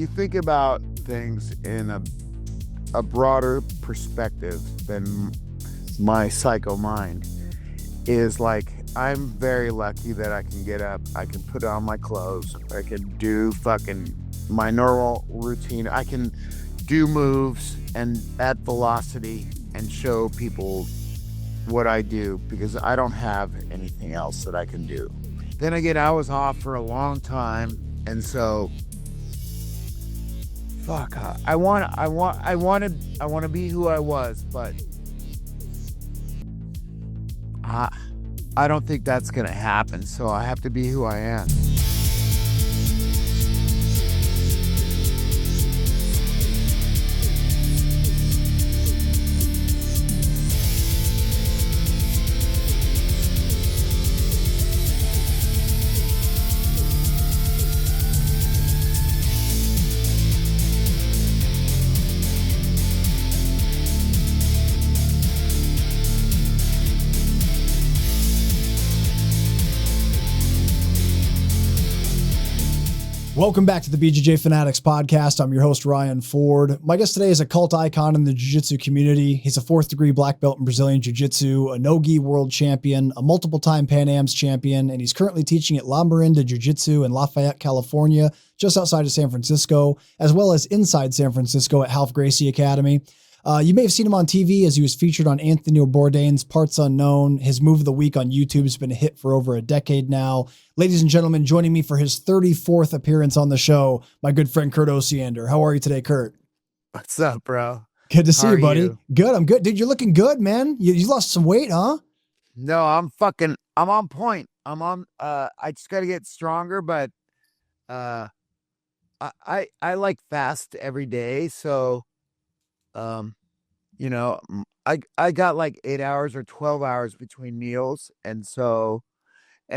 you think about things in a broader perspective than my psycho mind, is like, I'm very lucky that I can get up, I can put on my clothes, I can do fucking my normal routine, I can do moves and at velocity and show people what I do, because I don't have anything else that I can do. Then again, I was off for a long time, and so fuck, I want to be who I was, but I don't think that's gonna happen, so I have to be who I am. Welcome back to the BJJ Fanatics podcast. I'm your host, Ryan Ford. My guest today is a cult icon in the Jiu-Jitsu community. He's a 4th degree black belt in Brazilian Jiu-Jitsu, a no-gi world champion, a multiple-time Pan Am's champion, and he's currently teaching at La Miranda Jiu-Jitsu in Lafayette, California, just outside of San Francisco, as well as inside San Francisco at Ralph Gracie Academy. You may have seen him on TV as he was featured on Anthony Bourdain's Parts Unknown. His move of the week on YouTube has been a hit for over a decade now. Ladies and gentlemen, joining me for his 34th appearance on the show, my good friend Kurt Osiander. How are you today, Kurt? What's up, bro? Good to see How you, are buddy. you? Good. I'm good. Dude, you're looking good, man. You lost some weight, huh? No, I'm on point. I just got to get stronger, but I like fast every day. So, you know, I got like 8 hours or 12 hours between meals. And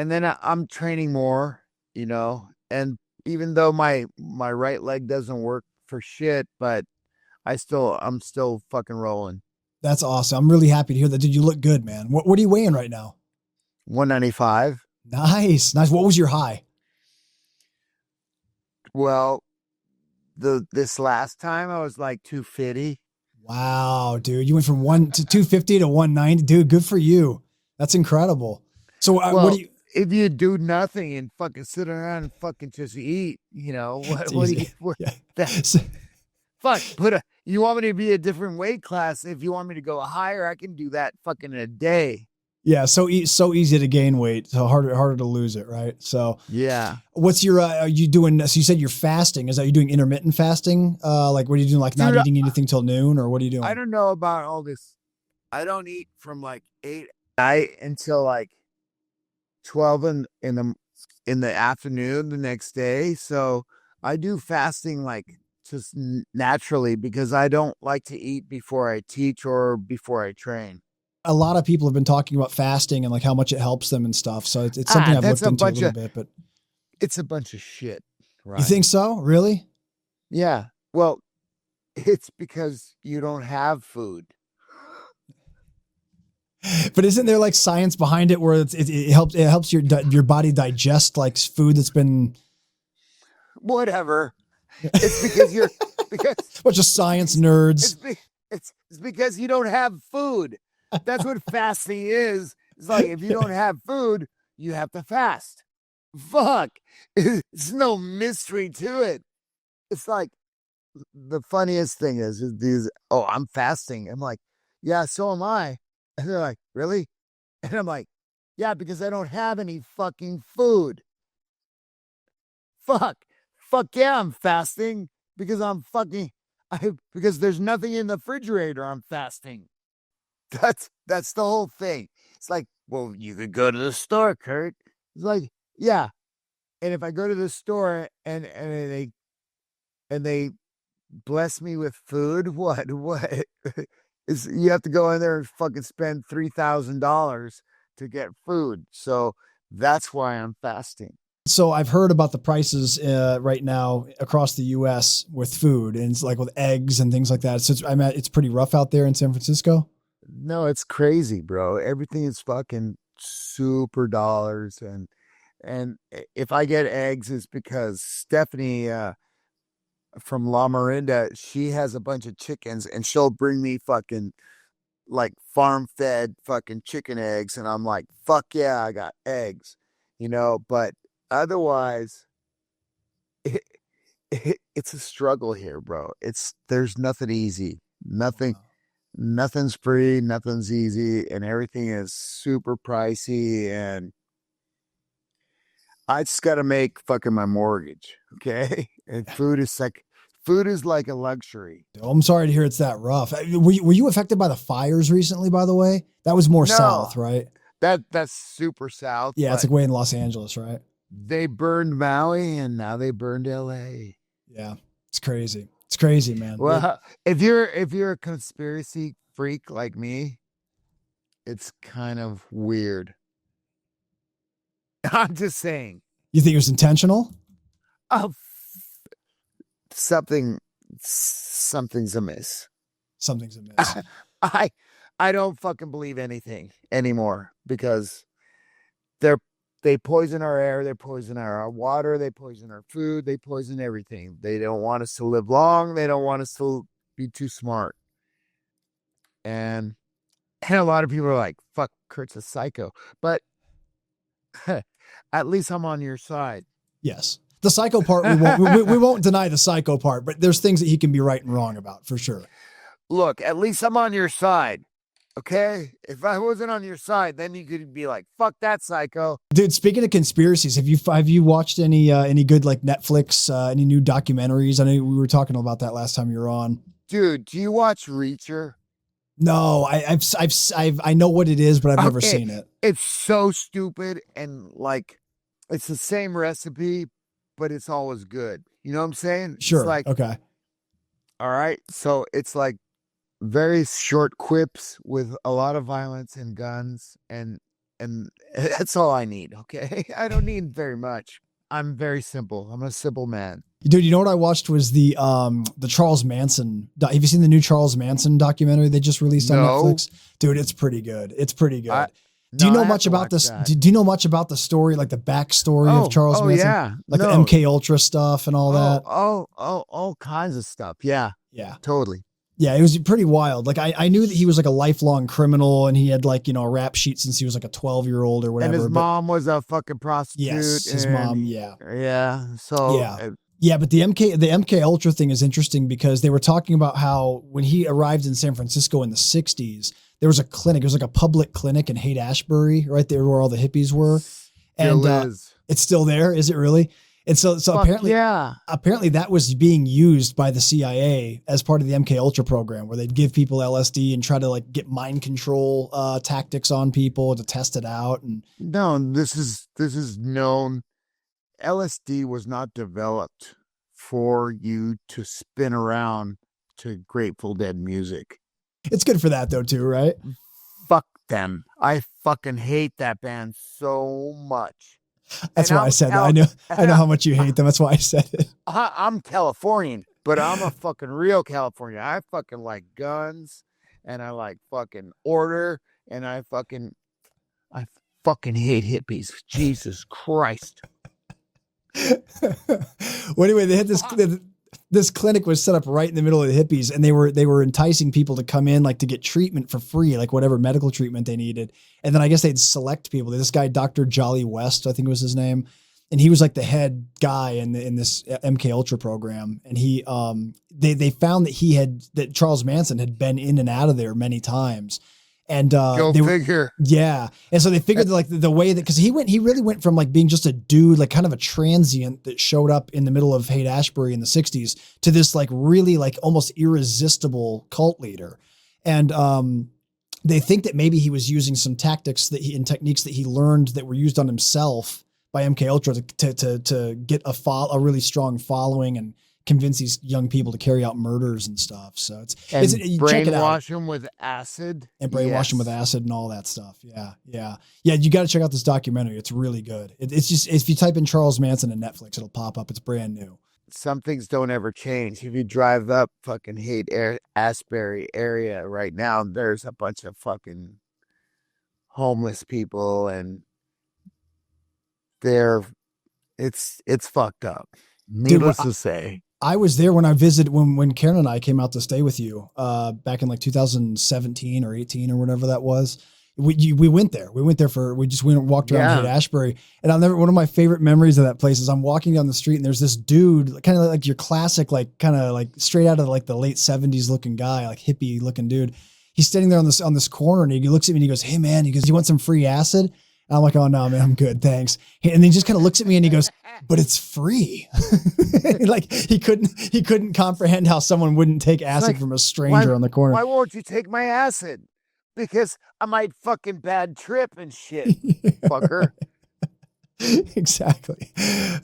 then I'm training more, and even though my right leg doesn't work for shit, but I'm still fucking rolling. That's awesome. I'm really happy to hear that. Dude, you look good, man. What are you weighing right now? 195. Nice. What was your high? Well, this last time I was like 250. Wow, dude. You went from 250 to 190. Dude, good for you. That's incredible. So what do you... If you do nothing and fucking sit around and fucking just eat, what do you... Yeah. Fuck, you want me to be a different weight class? If you want me to go higher, I can do that fucking in a day. Yeah, so easy to gain weight, so harder to lose it, right? So yeah. What's your are you doing? So you said you're fasting. Is that you doing intermittent fasting? Like what are you doing? Like not eating anything till noon, or what are you doing? I don't know about all this. I don't eat from like 8 at night until like 12 in the afternoon the next day. So I do fasting like just naturally, because I don't like to eat before I teach or before I train. A lot of people have been talking about fasting and like how much it helps them and stuff. So it's something I've looked into a little bit, but it's a bunch of shit. Right? You think so? Really? Yeah. Well, it's because you don't have food. But isn't there like science behind it where it helps your body digest like food that's been whatever. It's because you're bunch of science nerds. It's because you don't have food. That's what fasting is. It's like, if you don't have food, you have to fast. Fuck. It's no mystery to it. It's like, the funniest thing is these, oh, I'm fasting. I'm like, yeah, so am I. And they're like, really? And I'm like, yeah, because I don't have any fucking food. Fuck yeah, I'm fasting because because there's nothing in the refrigerator. I'm fasting. That's the whole thing. It's like, well, you could go to the store, Kurt. It's like, yeah. And if I go to the store and they bless me with food, what is, you have to go in there and fucking spend $3,000 to get food. So that's why I'm fasting. So I've heard about the prices right now across the U.S. with food, and it's like with eggs and things like that. So it's pretty rough out there in San Francisco. No, it's crazy, bro. Everything is fucking super dollars, and if I get eggs, it's because Stephanie from La Marinda, she has a bunch of chickens and she'll bring me fucking like farm fed fucking chicken eggs. And I'm like, fuck yeah, I got eggs, but otherwise, it, it's a struggle here, bro. There's nothing easy. Nothing's free, nothing's easy, and everything is super pricey. And I just got to make fucking my mortgage. Okay. And food is like a luxury. I'm sorry to hear it's that rough. Were you affected by the fires recently, by the way? That was more No, south, right? that's super south, Yeah, it's but like way in Los Angeles, right? they burned Maui and now they burned LA. Yeah, it's crazy. It's crazy, man. Well, if you're a conspiracy freak like me, it's kind of weird. I'm just saying. You think it was intentional? Oh, something's amiss. Something's amiss. I I don't fucking believe anything anymore because they're they poison our air, they poison our water, they poison our food, they poison everything. They don't want us to live long, they don't want us to be too smart. And a lot of people are like, fuck, Kurt's a psycho. But at least I'm on your side. Yes. The psycho part, we won't deny the psycho part, but there's things that he can be right and wrong about for sure. Look, at least I'm on your side. Okay? If I wasn't on your side, then you could be like, fuck that psycho. Dude, speaking of conspiracies, have you watched any good like Netflix, any new documentaries? I know we were talking about that last time you were on. Dude, do you watch Reacher? No, I know what it is, but I've never seen it. It's so stupid and like it's the same recipe, but it's always good. You know what I'm saying? Sure. It's like, okay. All right. So it's like very short quips with a lot of violence and guns and that's all I need. Okay. I don't need very much. I'm very simple. I'm a simple man. Dude, you know what I watched was the Charles Manson. Have you seen the new Charles Manson documentary they just released on Netflix? Dude, it's pretty good. It's pretty good. Do you know much about this? Do you know much about the story, like the backstory of Charles Manson? Yeah. Like the MK Ultra stuff and all that? All kinds of stuff. Yeah. Yeah. Totally. Yeah, it was pretty wild. Like I knew that he was like a lifelong criminal and he had like, a rap sheet since he was like a 12-year-old or whatever. And his mom was a fucking prostitute. Yes, his mom. Yeah. Yeah. So yeah, but the MK Ultra thing is interesting because they were talking about how when he arrived in San Francisco in the 60s, there was a clinic. It was like a public clinic in Haight-Ashbury, right there where all the hippies were. It's still there. Is it really? And so apparently that was being used by the CIA as part of the MK Ultra program, where they'd give people LSD and try to like get mind control tactics on people to test it out. And no, this is known. LSD was not developed for you to spin around to Grateful Dead music. It's good for that though, too, right? Fuck them. I fucking hate that band so much. That's why I said that. I know how much you hate them. That's why I said it. I'm Californian, but I'm a fucking real Californian. I fucking like guns and I like fucking order and I fucking hate hippies. Jesus Christ. Well, anyway, they had this clinic was set up right in the middle of the hippies, and they were enticing people to come in like to get treatment for free, like whatever medical treatment they needed. And then I guess they'd select people. This guy, Dr. Jolly West, I think was his name. And he was like the head guy in this MK Ultra program. And they found that Charles Manson had been in and out of there many times. And go figure. Yeah. And so they figured like the way that, cause he really went from like being just a dude, like kind of a transient that showed up in the middle of Haight-Ashbury in the 60s to this like really like almost irresistible cult leader. And they think that maybe he was using some tactics and techniques that he learned that were used on himself by MK Ultra to get a really strong following and convince these young people to carry out murders and stuff. So it's brainwash them with acid and brainwash them with acid and all that stuff. Yeah. Yeah. Yeah. You got to check out this documentary. It's really good. It's just, if you type in Charles Manson in Netflix, it'll pop up. It's brand new. Some things don't ever change. If you drive up fucking Haight-Ashbury area right now, there's a bunch of fucking homeless people and it's fucked up. Needless to say. I was there when I visited when Karen and I came out to stay with you back in like 2017 or 18 or whatever that was. We went there. We went there for we just went and walked around Yeah. Haight-Ashbury, and I'll never. One of my favorite memories of that place is I'm walking down the street and there's this dude, kind of like your classic, like kind of like straight out of like the late '70s looking guy, like hippie looking dude. He's standing there on this corner and he looks at me and he goes, "Hey man," he goes, "You want some free acid?" And I'm like, "Oh no, man, I'm good, thanks." And then he just kind of looks at me and he goes, "But it's free." Like he couldn't comprehend how someone wouldn't take acid like, from a stranger on the corner. Why won't you take my acid? Because I might fucking bad trip and shit, fucker. Exactly.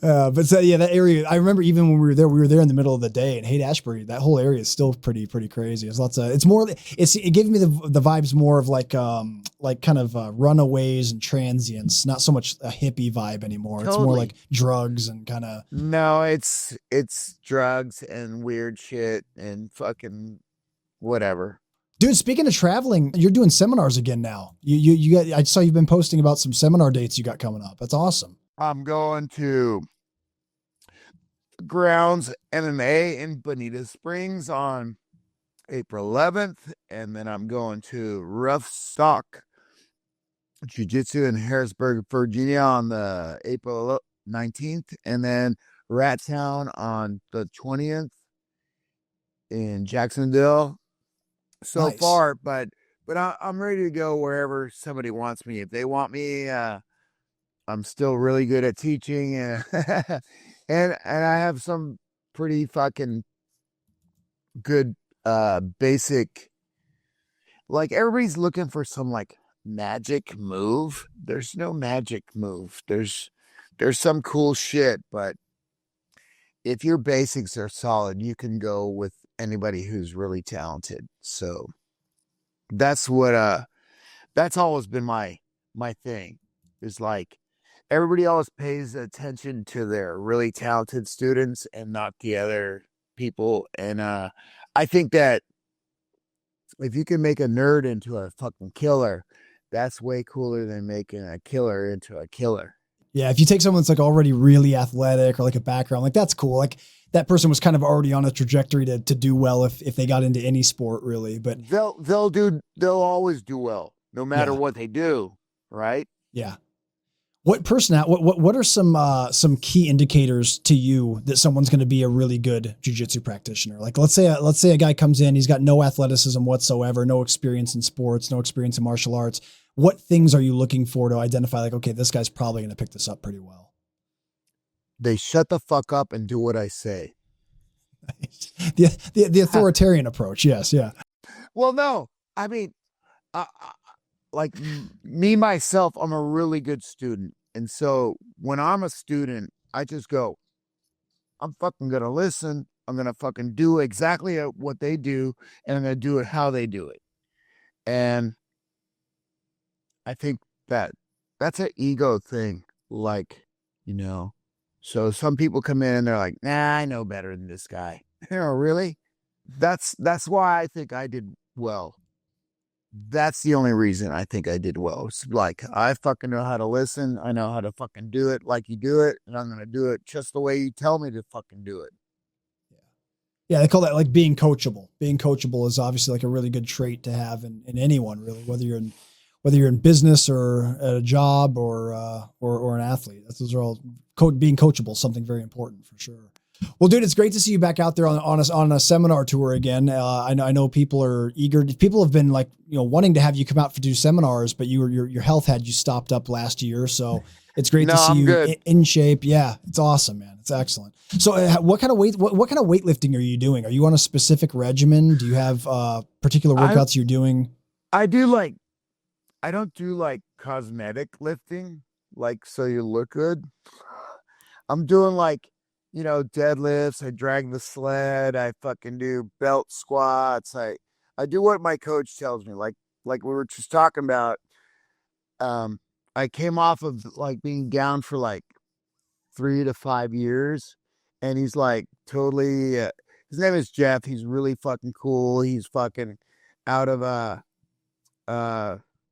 But so, yeah, that area, I remember even when we were there in the middle of the day, and Haight-Ashbury, that whole area is still pretty crazy. There's lots of, it gave me the vibes more of like kind of runaways and transients, not so much a hippie vibe anymore. It's more like drugs and kind of. No, it's drugs and weird shit and fucking whatever. Dude, speaking of traveling, you're doing seminars again now. You got, I saw you've been posting about some seminar dates you got coming up. That's awesome. I'm going to Grounds MMA in Bonita Springs on April 11th, and then I'm going to Rough Stock Jiu-Jitsu in Harrisburg, Virginia on the April 19th, and then Rat Town on the 20th in Jacksonville. So Nice. far, but I'm ready to go wherever somebody wants me. If they want me, I'm still really good at teaching, and and I have some pretty fucking good basic. Like everybody's looking for some like magic move. There's no magic move. There's some cool shit, but if your basics are solid, you can go with anybody who's really talented. So that's what that's always been my thing. Is like everybody always pays attention to their really talented students and not the other people. And I think that if you can make a nerd into a fucking killer, that's way cooler than making a killer into a killer. Yeah, if you take someone that's like already really athletic or like a background, like that's cool. Like that person was kind of already on a trajectory to do well if they got into any sport really. But they'll always do well no matter what they do, right? Yeah. What what are some key indicators to you that someone's going to be a really good jiu-jitsu practitioner? Like let's say a guy comes in, he's got no athleticism whatsoever, no experience in sports, no experience in martial arts. What things are you looking for to identify like, okay, this guy's probably going to pick this up pretty well? They shut the fuck up and do what I say. The authoritarian approach. Yes. Yeah. Well, no, I mean, like me, myself, I'm a really good student. And so when I'm a student, I just go, I'm fucking going to listen. I'm going to fucking do exactly what they do. And I'm going to do it how they do it. And I think that's an ego thing. Like, so some people come in and they're like, nah, I know better than this guy. Really? That's why I think I did well. That's the only reason I think I did well. It's like, I fucking know how to listen. I know how to fucking do it like you do it. And I'm going to do it just the way you tell me to fucking do it. Yeah. They call that like being coachable. Being coachable is obviously like a really good trait to have in anyone really, whether you're in business or at a job or an athlete. Those are all being coachable, something very important for sure. Well, dude, it's great to see you back out there on a seminar tour again. I know people are eager. People have been like, wanting to have you come out to do seminars, but your health had you stopped up last year. So it's great to see you in shape. Yeah, it's awesome, man. It's excellent. So what kind of weightlifting are you doing? Are you on a specific regimen? Do you have particular workouts you're doing? I don't do like cosmetic lifting, like so you look good. I'm doing like, deadlifts. I drag the sled. I fucking do belt squats. I do what my coach tells me. Like we were just talking about. I came off of like being down for like 3 to 5 years, and he's like totally. His name is Jeff. He's really fucking cool. He's fucking out of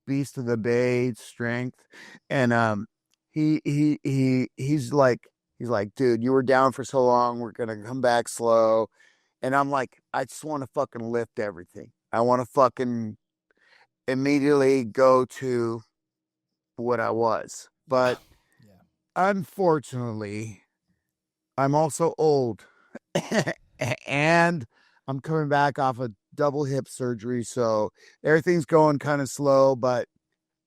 Beast of the Bay strength, and he's like He's like, dude, you were down for so long. We're going to come back slow. And I'm like, I just want to fucking lift everything. I want to fucking immediately go to what I was. But Yeah. unfortunately, I'm also old and I'm coming back off a double hip surgery. So everything's going kind of slow, but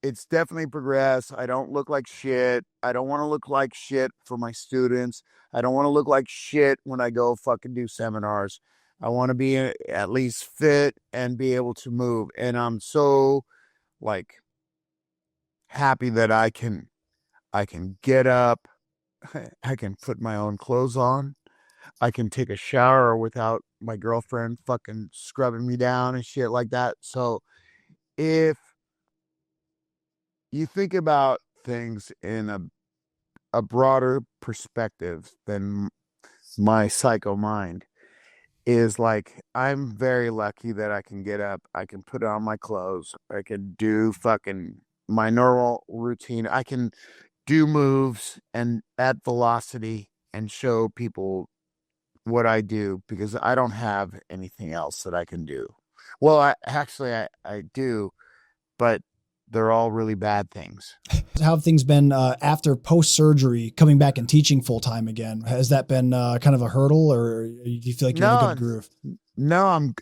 it's definitely progressed. I don't look like shit. I don't want to look like shit for my students. I don't want to look like shit when I go fucking do seminars. I want to be at least fit and be able to move. And I'm so like happy that I can get up. I can put my own clothes on. I can take a shower without my girlfriend fucking scrubbing me down and shit like that. So if you think about things in a broader perspective than my psycho mind, is like, I'm very lucky that I can get up, I can put on my clothes, I can do fucking my normal routine, I can do moves and at velocity and show people what I do because I don't have anything else that I can do. Well, I do, but they're all really bad things. How have things been after post surgery, coming back and teaching full time again? Has that been kind of a hurdle, or do you feel like you're in a No, good groove? no,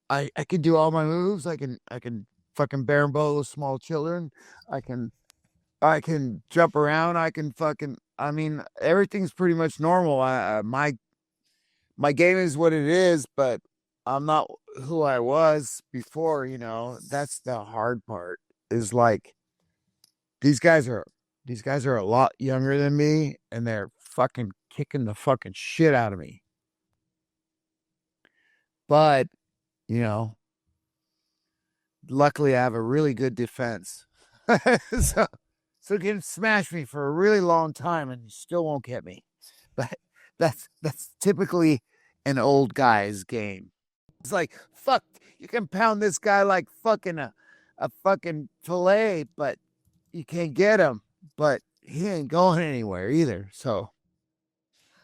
I can do all my moves. I can fucking bear and bow with small children. I can I can jump around. I mean, everything's pretty much normal. My game is what it is, but I'm not who I was before, That's the hard part. Is like these guys are these guys are a lot younger than me and they're fucking kicking the fucking shit out of me. But, you know, luckily I have a really good defense. so so you can smash me for a really long time and you still won't get me. But that's typically an old guy's game. It's like, fuck, you can pound this guy like fucking a fucking fillet, but you can't get him. But he ain't going anywhere either. So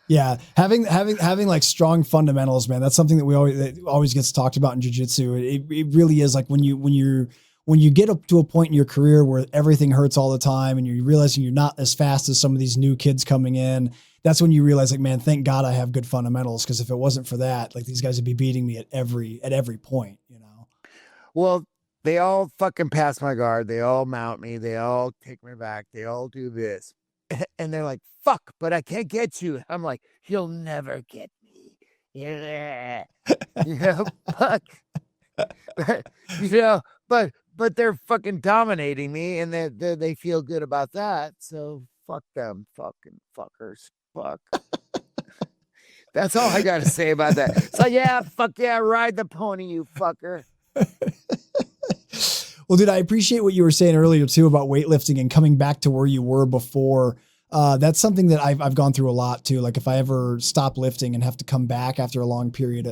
Yeah, having like strong fundamentals, man. That's something that always gets talked about in jiu-jitsu. It really is like when you get up to a point in your career where everything hurts all the time and you're realizing you're not as fast as some of these new kids coming in. That's when you realize, like, man, thank God I have good fundamentals, because if it wasn't for that, like, these guys would be beating me at every point, you know. well, they all fucking pass my guard. They all mount me. They all take me back. They all do this. And they're like, fuck, but I can't get you. I'm like, you'll never get me. Yeah. Fuck. you know, but they're fucking dominating me and they feel good about that. So fuck them fucking fuckers. Fuck. That's all I got to say about that. So yeah, fuck yeah, ride the pony, you fucker. Well, dude, I appreciate what you were saying earlier too about weightlifting and coming back to where you were before. That's something that I've gone through a lot too. Like if I ever stop lifting and have to come back after a long period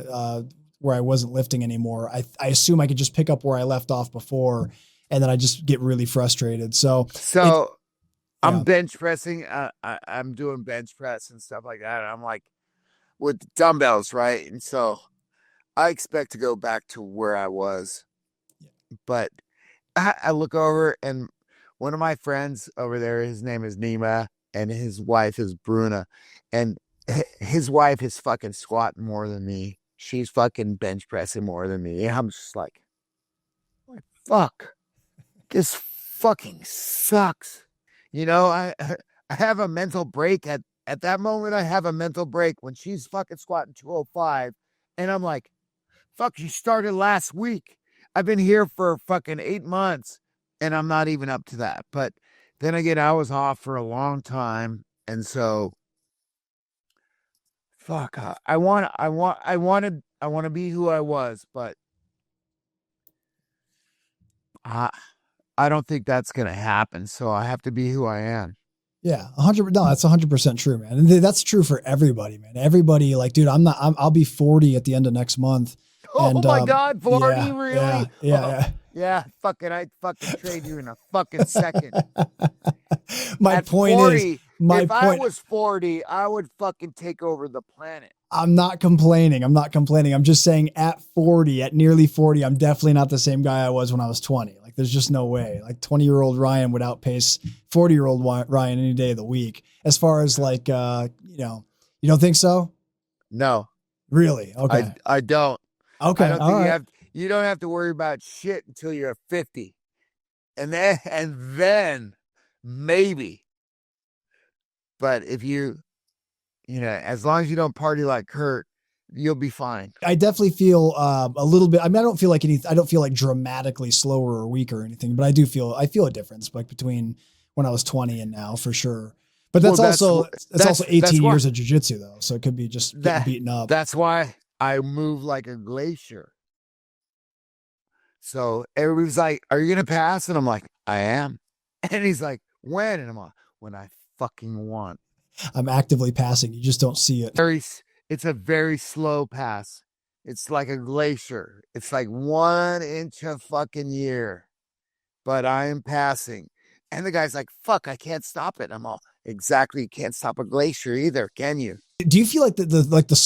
where I wasn't lifting anymore, I assume I could just pick up where I left off before, and then I just get really frustrated. So I'm bench pressing. I'm doing bench press and stuff like that. And I'm like with dumbbells, right? And so I expect to go back to where I was, but I look over and one of my friends over there, his name is Nima and his wife is Bruna, and his wife is fucking squatting more than me. She's fucking bench pressing more than me. And I'm just like, fuck, this fucking sucks. I have a mental break at that moment. I have a mental break when she's fucking squatting 205 and I'm like, fuck, you started last week. I've been here for fucking 8 months and I'm not even up to that. But then again, I was off for a long time. And so fuck, I want to be who I was, but I don't think that's going to happen. So I have to be who I am. Yeah, 100. No, that's 100% true, man. And that's true for everybody, man. Everybody, like, dude, I'll be 40 at the end of next month. And, oh my God, 40, yeah, really? Yeah. Fucking, I'd fucking trade you in a fucking second. My at point 40, My If I point, was 40, I would fucking take over the planet. I'm not complaining. I'm just saying at 40, at nearly 40, I'm definitely not the same guy I was when I was 20. Like there's just no way. Like 20-year-old Ryan would outpace 40-year-old Ryan any day of the week. As far as like, you don't think so? No, Really? Okay. I don't. I Okay. don't All think right. you don't have to worry about shit until you're 50. And then maybe. But if as long as you don't party like Kurt, you'll be fine. I definitely feel a little bit. I mean, I don't feel like dramatically slower or weaker or anything, but I feel a difference like between when I was 20 and now for sure. But Well, that's also that's 18 why years of jujitsu though. So it could be just getting that beaten up. that's why I move like a glacier. So everybody's like, "Are you gonna pass?" And I'm like, "I am." And he's like, "When?" And I'm like, "When I fucking want." I'm actively passing. You just don't see it. It's a very slow pass. It's like a glacier. It's like 1 inch a fucking year, but I am passing. And the guy's like, "Fuck, I can't stop it." I'm all, exactly. You can't stop a glacier either, can you? Do you feel like the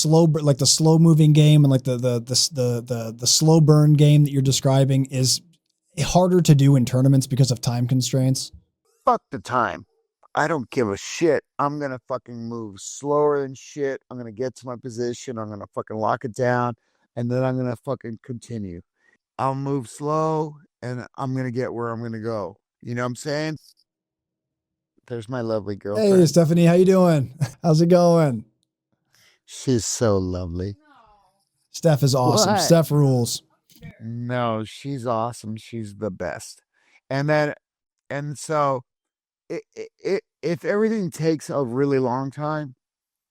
slow moving game and like the slow burn game that you're describing is harder to do in tournaments because of time constraints? Fuck the time. I don't give a shit. I'm gonna fucking move slower than shit. I'm gonna get to my position. I'm gonna fucking lock it down, and then I'm gonna fucking continue. I'll move slow, and I'm gonna get where I'm gonna go. You know what I'm saying? There's my lovely Hey, girlfriend. Stephanie, how you doing? How's it going? She's so lovely. Steph is awesome. What? Steph rules. No, she's awesome. She's the best. And then, and so, if everything takes a really long time,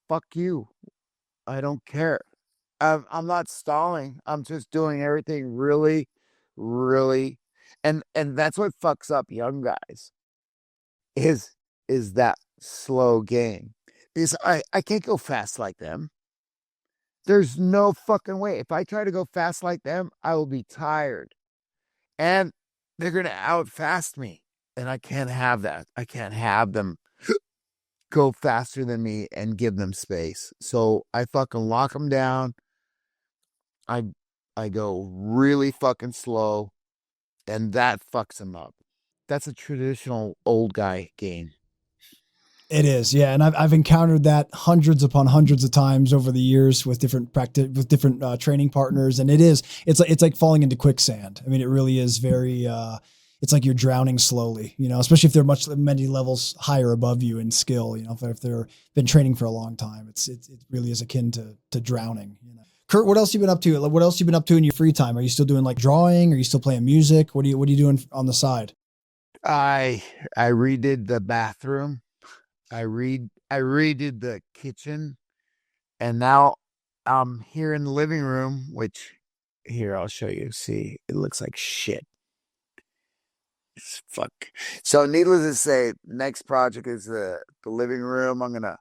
fuck you. I don't care. I'm not stalling. I'm just doing everything really, really, and that's what fucks up young guys is is that slow game. Because I can't go fast like them. There's no fucking way. If I try to go fast like them, I will be tired, and they're gonna outfast me, and I can't have that. I can't have them go faster than me and give them space. So I fucking lock them down. I I go really fucking slow, and that fucks him up. That's a traditional old guy game. It is, yeah, and I've encountered that hundreds upon hundreds of times over the years with different training partners, and it's like falling into quicksand. I mean, it really is very. It's like you're drowning slowly, especially if they're many levels higher above you in skill. If they're been training for a long time, it really is akin to drowning. Kurt, what else you been up to? What else you been up to in your free time? Are you still doing like drawing? Are you still playing music? What are you doing on the side? I redid the bathroom. I redid the kitchen, and now I'm here in the living room, which here I'll show you. See, it looks like shit. Fuck. So needless to say, next project is the living room. I'm gonna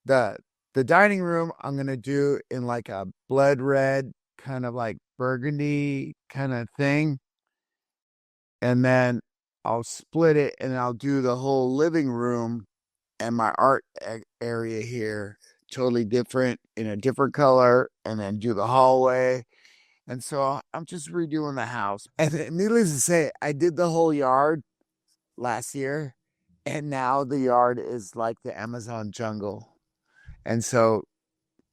the the dining room I'm gonna do in like a blood red kind of like burgundy kind of thing, and then I'll split it and I'll do the whole living room and my art area here totally different in a different color, and then do the hallway. And so I'm just redoing the house. And needless to say, I did the whole yard last year, and now the yard is like the Amazon jungle. And so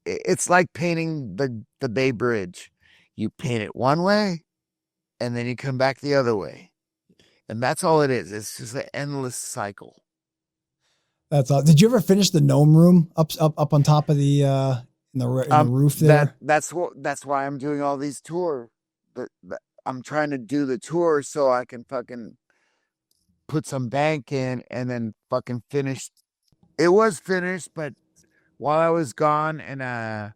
it's like painting the Bay Bridge. You paint it one way, and then you come back the other way, and that's all it is. It's just an endless cycle. That's all. Did you ever finish the gnome room up on top of the in the roof there? That's why I'm doing all these tours. But I'm trying to do the tour so I can fucking put some bank in and then fucking finish. It was finished, but while I was gone and I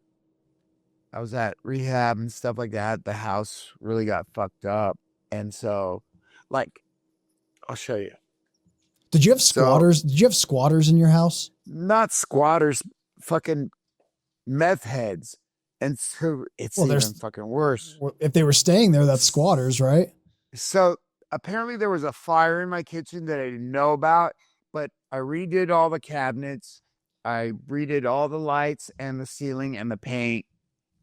was at rehab and stuff like that, the house really got fucked up. And so, like, I'll show you. Did you have So, squatters? Did you have squatters in your house? not squatters, fucking meth heads. And so it's Well, even there's fucking worse. if they were staying there, that's squatters, right? So apparently there was a fire in my kitchen that I didn't know about, but I redid all the cabinets. I redid all the lights and the ceiling and the paint.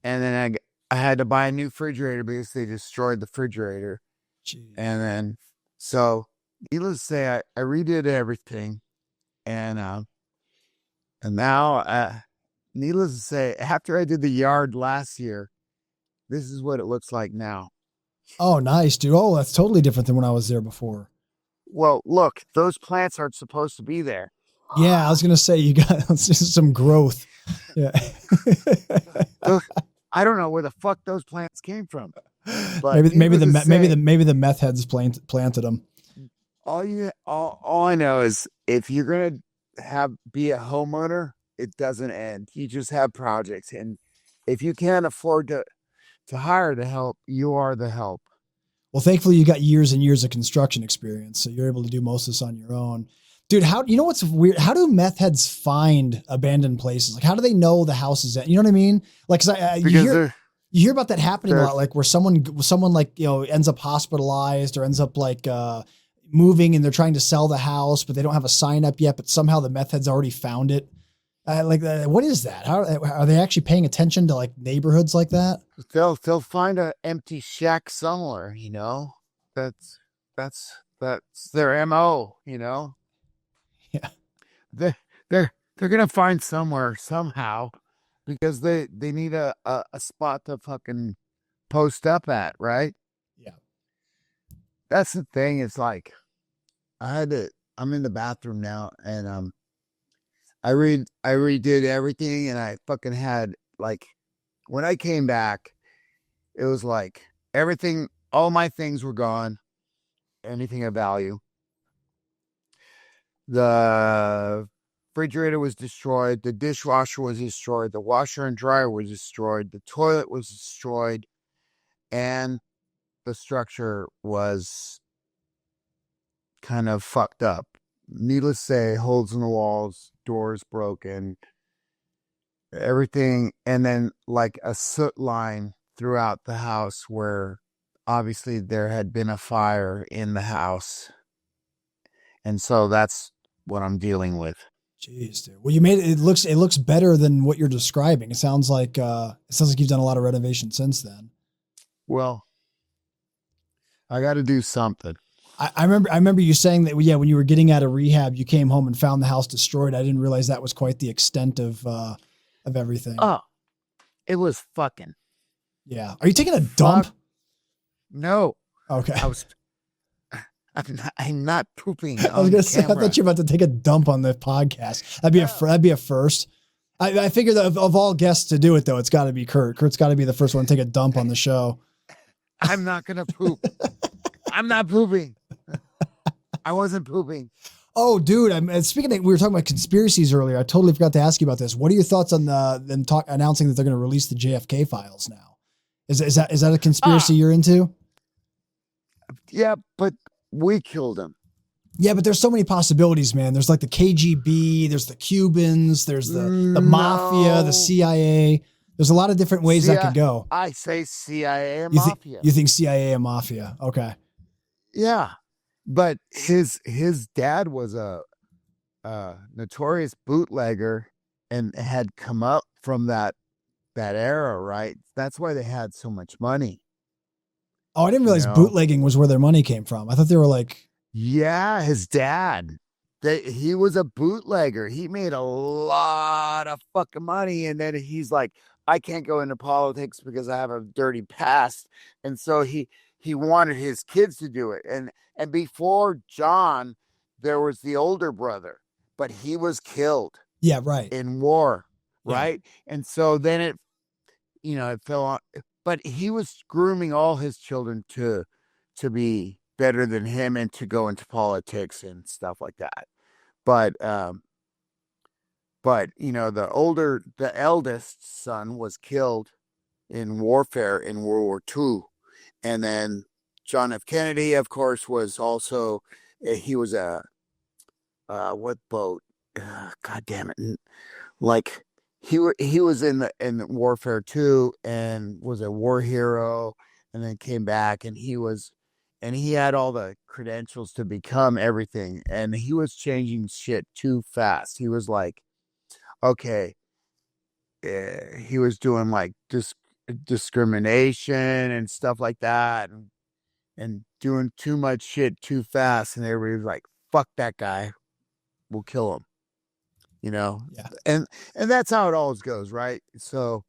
And then I had to buy a new refrigerator because they destroyed the refrigerator. Jeez. And then, so needless to say, I redid everything. And now, needless to say, after I did the yard last year, this is what it looks like now. Oh, nice, dude. Oh, that's totally different than when I was there before. Well, look, those plants aren't supposed to be there. Yeah, I was gonna say you got some growth. Yeah. I don't know where the fuck those plants came from. But maybe the meth heads planted them. All I know is if you're gonna be a homeowner, it doesn't end. You just have projects, and if you can't afford to hire the help, you are the help. Well, thankfully you got years and years of construction experience, so you're able to do most of this on your own. Dude, you know what's weird? How do meth heads find abandoned places? Like, how do they know the house is at? You know what I mean? Like, you hear about that happening a lot, like where someone like, you know, ends up hospitalized or ends up like moving and they're trying to sell the house, but they don't have a sign up yet, but somehow the meth heads already found it. What is that? How are they actually paying attention to like neighborhoods like that? They'll find an empty shack somewhere, you know. That's their MO, you know. Yeah. They're gonna find somewhere somehow because they need a spot to fucking post up at, right? Yeah. That's the thing. It's like I'm in the bathroom now, and I redid everything, and I fucking had, like, when I came back, it was like everything, all my things were gone, anything of value. The refrigerator was destroyed. The dishwasher was destroyed. The washer and dryer was destroyed. The toilet was destroyed. And the structure was kind of fucked up. Needless to say, holes in the walls, doors broken, everything. And then like a soot line throughout the house where obviously there had been a fire in the house. And so that's what I'm dealing with. Jeez, dude. Well, you made it. It looks better than what you're describing. It sounds like you've done a lot of renovation since then. Well, I got to do something. I remember you saying that, yeah, when you were getting out of rehab, you came home and found the house destroyed. I didn't realize that was quite the extent of everything. Oh, it was fucking. Yeah. Are you taking a dump? No. Okay. I'm not pooping. I was gonna say, I thought you were about to take a dump on the podcast. That'd be a first. I figured that of all guests to do it though, it's got to be Kurt. Kurt's got to be the first one to take a dump on the show. I'm not gonna poop. I'm not pooping. I wasn't pooping. Oh, dude! Speaking of, we were talking about conspiracies earlier. I totally forgot to ask you about this. What are your thoughts on them announcing that they're going to release the JFK files now? Is that a conspiracy you're into? Yeah, but we killed him. Yeah, but there's so many possibilities, man. There's like the KGB, there's the Cubans, there's the mafia, the CIA. There's a lot of different ways that could go. I say CIA and mafia. You think CIA and mafia? Okay. Yeah, but his dad was a notorious bootlegger and had come up from that era, right? That's why they had so much money. Oh, I didn't realize bootlegging was where their money came from. I thought they were like... Yeah, his dad. He was a bootlegger. He made a lot of fucking money. And then he's like, I can't go into politics because I have a dirty past. And so he wanted his kids to do it. And before John, there was the older brother, but he was killed. Yeah, right. In war, right? Yeah. And so then it fell on... But he was grooming all his children to be better than him and to go into politics and stuff like that. But the eldest son was killed in warfare in World War II. And then John F. Kennedy, of course, was also, he was what boat? God damn it. Like, he was in warfare too, and was a war hero, and then came back, and he was and he had all the credentials to become everything, and he was changing shit too fast. He was like, okay, he was doing like discrimination and stuff like that, and doing too much shit too fast, and everybody was like, fuck that guy, we'll kill him, you know. Yeah. And that's how it always goes, right? So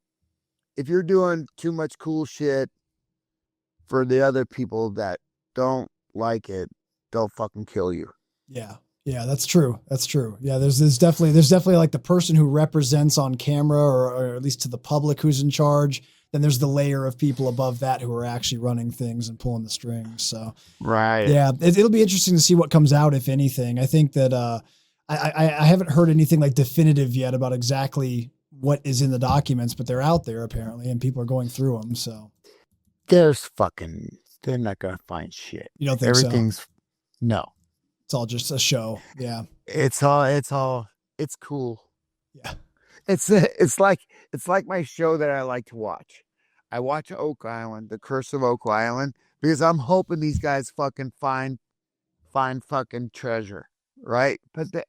if you're doing too much cool shit for the other people that don't like it, they'll fucking kill you. Yeah. Yeah, that's true. That's true. Yeah, there's definitely like the person who represents on camera, or at least to the public, who's in charge. Then there's the layer of people above that who are actually running things and pulling the strings. So, right. Yeah, it'll be interesting to see what comes out, if anything. I think that I haven't heard anything like definitive yet about exactly what is in the documents, but they're out there apparently, and people are going through them. So they're not gonna find shit. You don't think everything's no. It's all just a show. Yeah. It's cool. Yeah. It's like my show that I like to watch. I watch Oak Island, The Curse of Oak Island, because I'm hoping these guys fucking find fucking treasure, right? But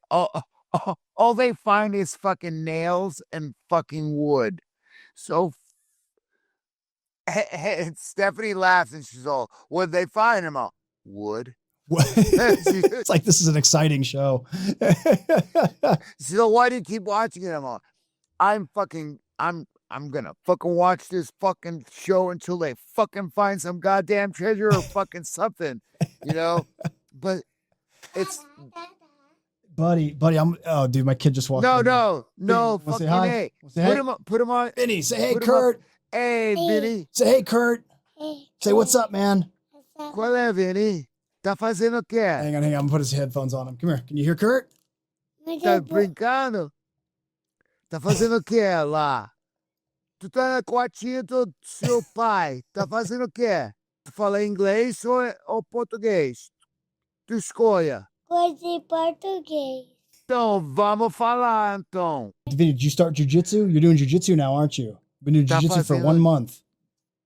all they find is fucking nails and fucking wood. So Stephanie laughs and she's all, "What'd they find him all? Wood." It's like, this is an exciting show. So why do you keep watching it? I'm all, I'm gonna fucking watch this fucking show until they fucking find some goddamn treasure or fucking something, you know? But it's buddy, dude, my kid just walked in. No, fucking hey. Put him on. Vinny, say hey, Kurt. Hey, Vinny. Say hey, Kurt. Hey. Say what's up, man. Qual é, Vinny? Tá fazendo o quê? Hang on. I'm gonna put his headphones on him. Come here. Can you hear Kurt? Tá brincando? Tá fazendo o quê lá? Tu tá na quartinha do seu pai. Tá fazendo o quê? Tu fala inglês ou português? Tu escolha. Coisa português. Então, vamos falar, então. Vinny, did you start jiu-jitsu? You're doing jiu-jitsu now, aren't you? You've been doing jiu-jitsu for 1 month.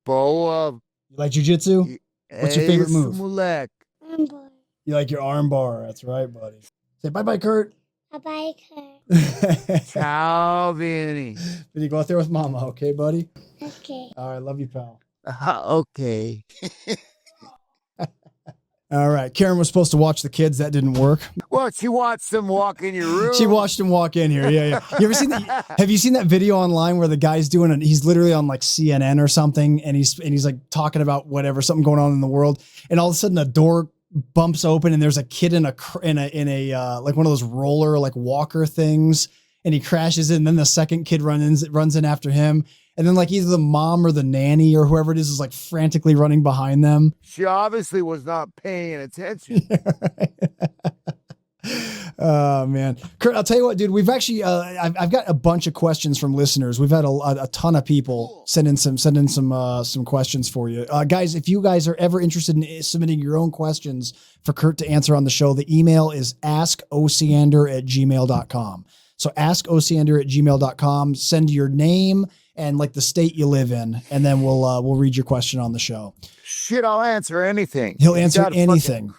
Boa. You like jiu-jitsu? What's your favorite move? Moleque. Armbar. You like your arm bar. That's right, buddy. Say bye-bye, Kurt. Bye-bye, Kurt. Ciao, Vinny. Vinny, go out there with mama, okay, buddy? Okay. All right, love you, pal. Okay. All right, Karen was supposed to watch the kids. That didn't work. Well, she watched them walk in your room. She watched him walk in here. Yeah. You ever seen that? Have you seen that video online where the guy's he's literally on like CNN or something, and he's like talking about whatever, something going on in the world, and all of a sudden a door bumps open and there's a kid in a like one of those roller like walker things, and he crashes in. And then the second kid runs in after him. And then like either the mom or the nanny or whoever it is like frantically running behind them. She obviously was not paying attention. Oh man, Kurt, I'll tell you what, dude, we've actually, I've got a bunch of questions from listeners. We've had a ton of people send in some questions for you. Guys, if you guys are ever interested in submitting your own questions for Kurt to answer on the show, the email is askosiander@gmail.com. So askosiander@gmail.com, send your name and like the state you live in, and then we'll read your question on the show. Shit, I'll answer anything. He'll answer anything.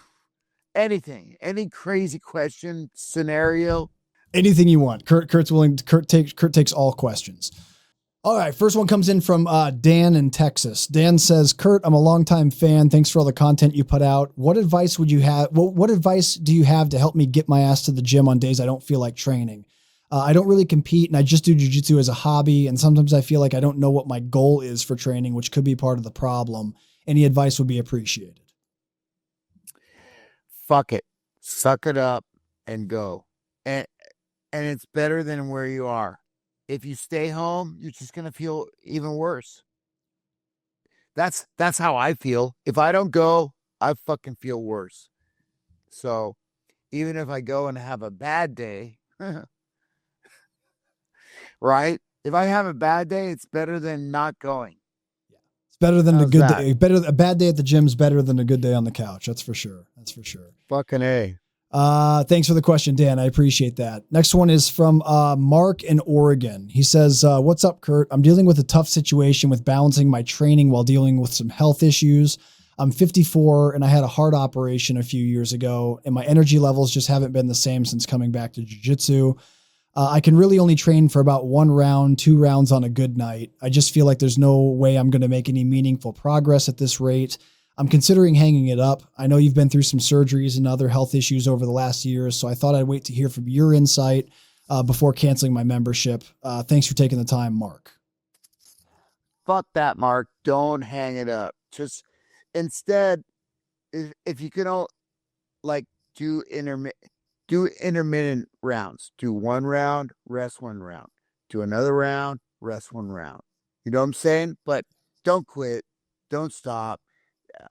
Anything. Any crazy question, scenario. Anything you want. Kurt takes all questions. All right, first one comes in from Dan in Texas. Dan says, Kurt, I'm a longtime fan. Thanks for all the content you put out. What advice would you have? What advice do you have to help me get my ass to the gym on days I don't feel like training? I don't really compete, and I just do jiu-jitsu as a hobby, and sometimes I feel like I don't know what my goal is for training, which could be part of the problem. Any advice would be appreciated. Fuck it. Suck it up and go. And it's better than where you are. If you stay home, you're just going to feel even worse. That's how I feel. If I don't go, I fucking feel worse. So even if I go and have a bad day, right? If I have a bad day, it's better than not going. Yeah. It's better than a good day. A bad day at the gym is better than a good day on the couch. That's for sure. Fucking A. Thanks for the question, Dan. I appreciate that. Next one is from Mark in Oregon. He says, what's up, Kurt? I'm dealing with a tough situation with balancing my training while dealing with some health issues. I'm 54 and I had a heart operation a few years ago, and my energy levels just haven't been the same since coming back to jiu-jitsu. I can really only train for about 1 round, 2 rounds on a good night. I just feel like there's no way I'm going to make any meaningful progress at this rate. I'm considering hanging it up. I know you've been through some surgeries and other health issues over the last years, so I thought I'd wait to hear from your insight before canceling my membership. Thanks for taking the time, Mark. Fuck that, Mark. Don't hang it up. Just instead, if you can, like, do intermittent rounds. Do 1 round, rest 1 round. Do another round, rest 1 round. You know what I'm saying? But don't quit. Don't stop.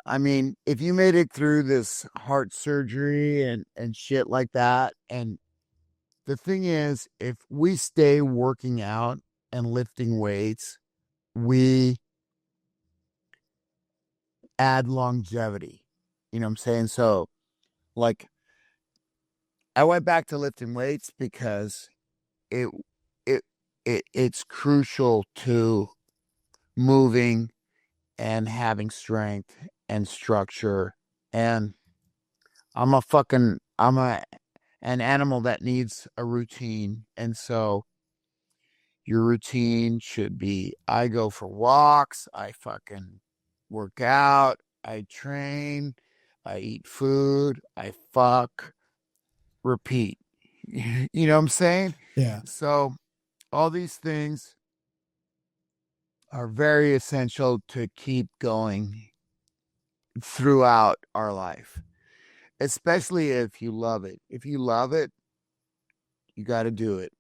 I mean, if you made it through this heart surgery and shit like that, and the thing is, if we stay working out and lifting weights, we add longevity. You know what I'm saying? So, like, I went back to lifting weights because it it's crucial to moving and having strength and structure. And I'm an animal that needs a routine. And so your routine should be, I go for walks, I fucking work out, I train, I eat food, I fuck, repeat. You know what I'm saying? Yeah. So all these things are very essential to keep going throughout our life, especially if you love it. If you love it, you got to do it.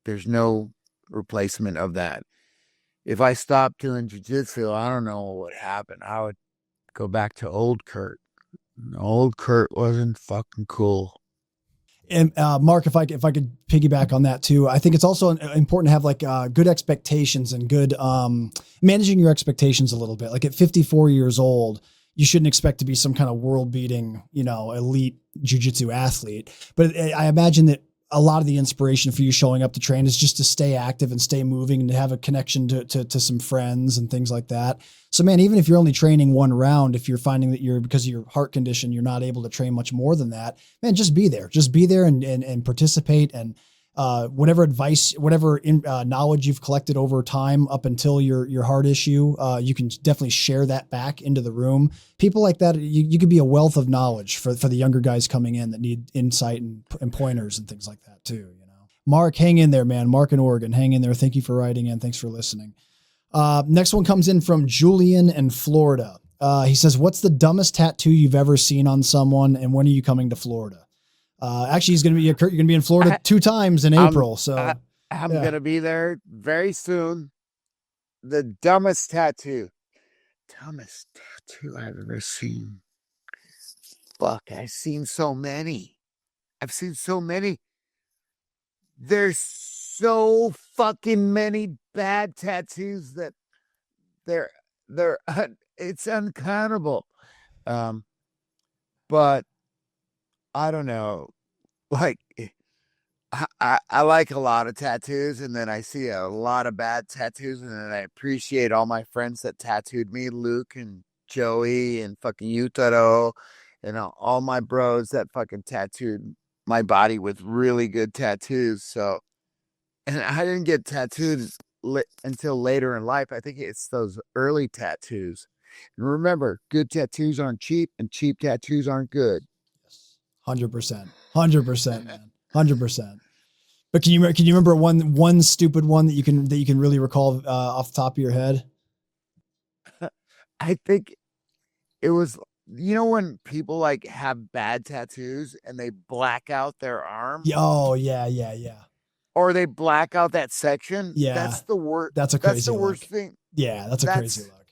There's no replacement of that. If I stopped doing jiu-jitsu, I don't know what would happen. I would go back to old Kurt. Old Kurt wasn't fucking cool. And Mark, if I could piggyback on that too, I think it's also important to have like good expectations and good managing your expectations a little bit. Like at 54 years old, you shouldn't expect to be some kind of world beating, elite jiu-jitsu athlete. But I imagine that a lot of the inspiration for you showing up to train is just to stay active and stay moving and to have a connection to some friends and things like that. So man, even if you're only training 1 round, if you're finding that because of your heart condition, you're not able to train much more than that, man, just be there and participate. And whatever advice, whatever knowledge you've collected over time up until your heart issue, you can definitely share that back into the room. People like that, you could be a wealth of knowledge for the younger guys coming in that need insight and pointers and things like that too. Mark, hang in there, man. Mark in Oregon, hang in there. Thank you for writing in. Thanks for listening. Next one comes in from Julian in Florida. He says, what's the dumbest tattoo you've ever seen on someone? And when are you coming to Florida? Actually, you're going to be in Florida 2 times in April. I'm going to be there very soon. The dumbest tattoo I've ever seen. Fuck, I've seen so many. There's so fucking many bad tattoos that it's uncountable. But I don't know. Like, I like a lot of tattoos, and then I see a lot of bad tattoos, and then I appreciate all my friends that tattooed me, Luke and Joey and fucking Yutaro, and all my bros that fucking tattooed my body with really good tattoos. So, and I didn't get tattooed until later in life. I think it's those early tattoos. And remember, good tattoos aren't cheap, and cheap tattoos aren't good. 100%, man, 100%. But can you remember one stupid one that you can really recall off the top of your head? I think it was, when people like have bad tattoos and they black out their arm. Oh yeah. Or they black out that section. Yeah, that's the worst. That's a crazy. That's the worst thing. Yeah, that's a crazy look.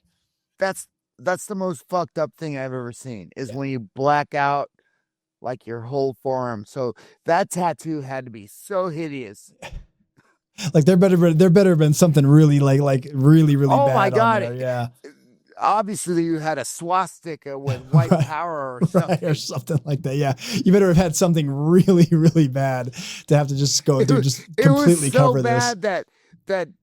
That's the most fucked up thing I've ever seen. Is when you black out like your whole forearm. So that tattoo had to be so hideous. Like there better have been something really like really bad. Oh my God. On there. Yeah. Obviously you had a swastika with white power or something. Right, or something like that. Yeah. You better have had something really, really bad to have to just go through, just completely cover this. It was so bad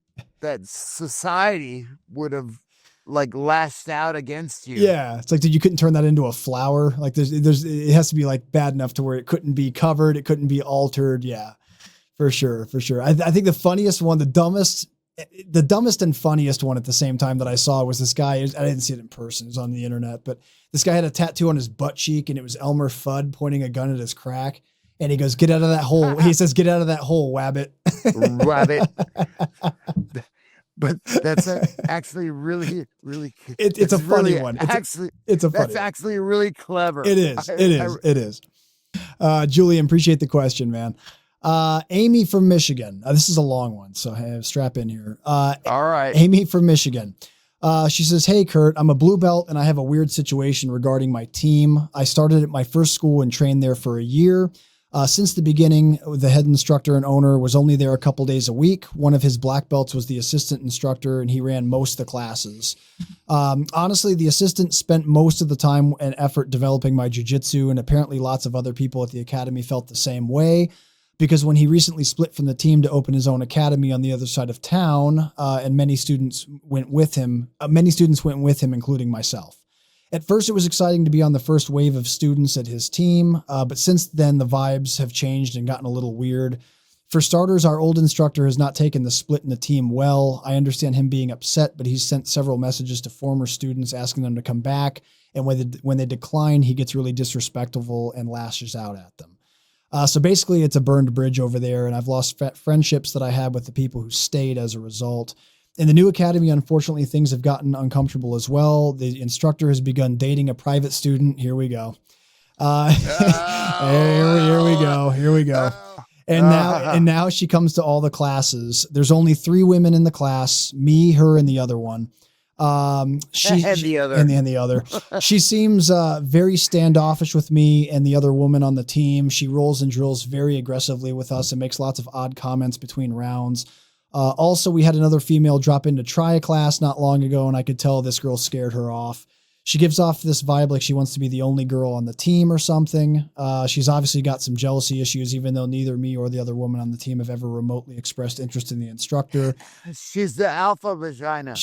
that society would have like lashed out against you. Yeah. It's like, dude, you couldn't turn that into a flower. Like it has to be like bad enough to where it couldn't be covered. It couldn't be altered. Yeah, for sure. For sure. I think the funniest one, the dumbest and funniest one at the same time that I saw was this guy. I didn't see it in person. It was on the internet, but this guy had a tattoo on his butt cheek and it was Elmer Fudd pointing a gun at his crack. And he goes, "Get out of that hole." He says, "Get out of that hole, wabbit." Rabbit. But that's actually really, really. It's a funny really, one. That's actually really clever. It is. It is. Julian, appreciate the question, man. Amy from Michigan. This is a long one, so strap in here. All right. Amy from Michigan. She says, "Hey, Kurt, I'm a blue belt and I have a weird situation regarding my team. I started at my first school and trained there for a year. Since the beginning, the head instructor and owner was only there a couple days a week. One of his black belts was the assistant instructor, and he ran most of the classes. Honestly, the assistant spent most of the time and effort developing my jiu-jitsu, and apparently lots of other people at the academy felt the same way, because when he recently split from the team to open his own academy on the other side of town, and many students went with him, including myself. At first, it was exciting to be on the first wave of students at his team, but since then, the vibes have changed and gotten a little weird. For starters, our old instructor has not taken the split in the team well. I understand him being upset, but he's sent several messages to former students asking them to come back, and when they decline, he gets really disrespectful and lashes out at them. So basically, it's a burned bridge over there, and I've lost friendships that I had with the people who stayed as a result. In the new academy, unfortunately, things have gotten uncomfortable as well. The instructor has begun dating a private student. Here we go. Here we go. And now she comes to all the classes. There's only 3 women in the class, me, her, and the other one. And the other. She seems very standoffish with me and the other woman on the team. She rolls and drills very aggressively with us and makes lots of odd comments between rounds. Also, we had another female drop in to try a class not long ago, and I could tell this girl scared her off. She gives off this vibe like she wants to be the only girl on the team or something. She's obviously got some jealousy issues, even though neither me or the other woman on the team have ever remotely expressed interest in the instructor. She's the alpha vagina.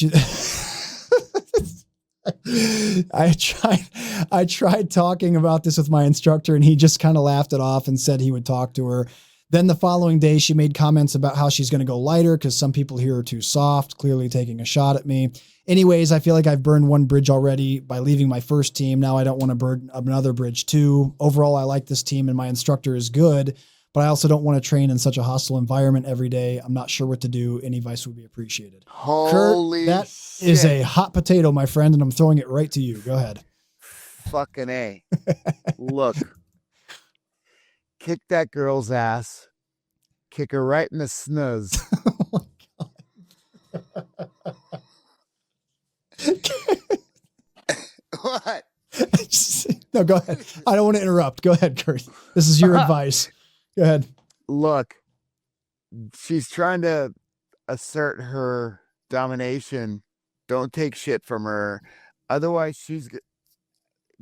I tried talking about this with my instructor, and he just kind of laughed it off and said he would talk to her. Then the following day, she made comments about how she's going to go lighter because some people here are too soft, clearly taking a shot at me. Anyways, I feel like I've burned one bridge already by leaving my first team. Now I don't want to burn another bridge too. Overall, I like this team and my instructor is good, but I also don't want to train in such a hostile environment every day. I'm not sure what to do. Any advice would be appreciated. Holy Kurt, that shit. is a hot potato, my friend, and I'm throwing it right to you. Go ahead. Fucking A. Look. Kick that girl's ass. Kick her right in the snuzz. Oh my God. What? No, go ahead. I don't want to interrupt. Go ahead, Kurt. This is your advice. Go ahead. Look, she's trying to assert her domination. Don't take shit from her. Otherwise,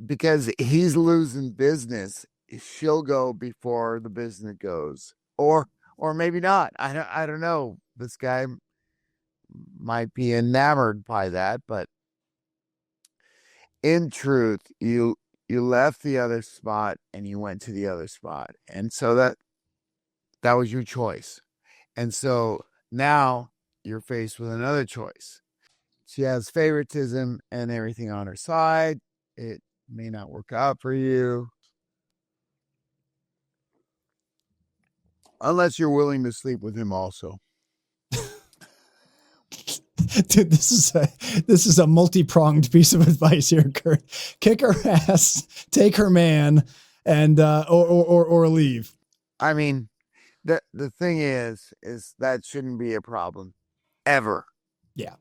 because he's losing business, she'll go before the business goes. Or maybe not. I don't know. This guy might be enamored by that, but in truth, you left the other spot and you went to the other spot. And so that was your choice. And so now you're faced with another choice. She has favoritism and everything on her side. It may not work out for you. Unless you're willing to sleep with him also. Dude, this is a multi-pronged piece of advice here, Kurt. Kick her ass, take her man, and or leave. I mean, the thing is that shouldn't be a problem ever. Yeah.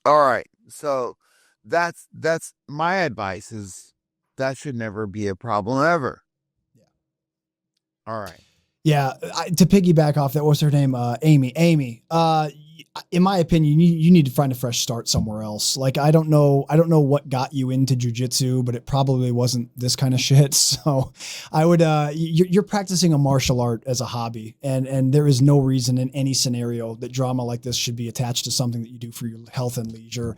All right. So that's my advice is that should never be a problem ever. Yeah. All right. Yeah. To piggyback off that, what's her name? Amy. In my opinion, you need to find a fresh start somewhere else. Like, I don't know what got you into jiu-jitsu, but it probably wasn't this kind of shit. So I would, you're practicing a martial art as a hobby, and there is no reason in any scenario that drama like this should be attached to something that you do for your health and leisure.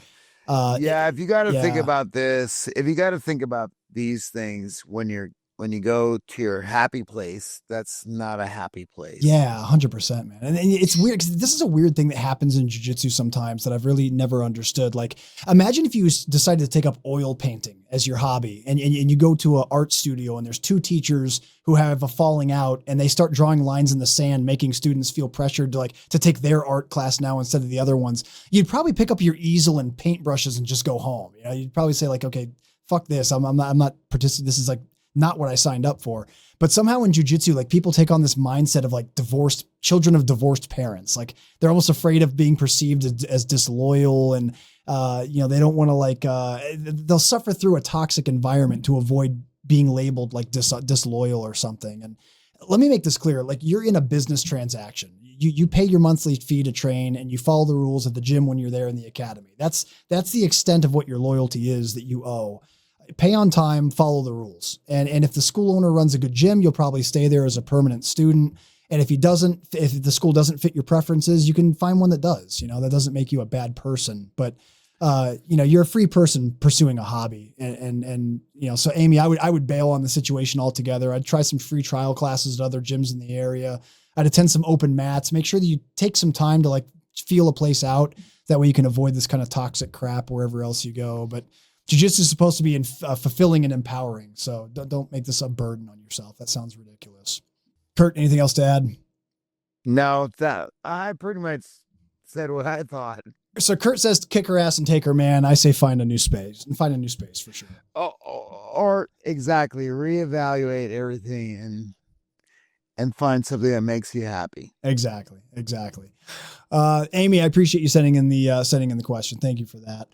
Yeah, if you got to think yeah. about this, if you got to think about these things when you go to your happy place, that's not a happy place. Yeah, 100%, man. And it's weird because this is a weird thing that happens in jiu-jitsu sometimes that I've really never understood. Like, imagine if you decided to take up oil painting as your hobby and you go to an art studio and there's two teachers who have a falling out and they start drawing lines in the sand, making students feel pressured to take their art class now instead of the other ones. You'd probably pick up your easel and paintbrushes and just go home. You know, you'd probably say like, okay, fuck this. I'm not participating. This is like not what I signed up for. But somehow in jiu-jitsu, like people take on this mindset of like children of divorced parents. Like they're almost afraid of being perceived as disloyal. And, they don't want to they'll suffer through a toxic environment to avoid being labeled like disloyal or something. And let me make this clear. Like you're in a business transaction. You pay your monthly fee to train and you follow the rules at the gym when you're there in the academy. That's the extent of what your loyalty is that you owe. Pay on time, follow the rules. And if the school owner runs a good gym, you'll probably stay there as a permanent student. And if the school doesn't fit your preferences, you can find one that does. That doesn't make you a bad person. But you're a free person pursuing a hobby. And so Amy, I would bail on the situation altogether. I'd try some free trial classes at other gyms in the area. I'd attend some open mats, make sure that you take some time to like feel a place out. That way you can avoid this kind of toxic crap wherever else you go. But jiu-jitsu is supposed to be fulfilling and empowering. So don't make this a burden on yourself. That sounds ridiculous. Kurt, anything else to add? No, I pretty much said what I thought. So Kurt says kick her ass and take her man. I say find a new space for sure. Or exactly. Reevaluate everything and find something that makes you happy. Exactly. Amy, I appreciate you sending in the question. Thank you for that.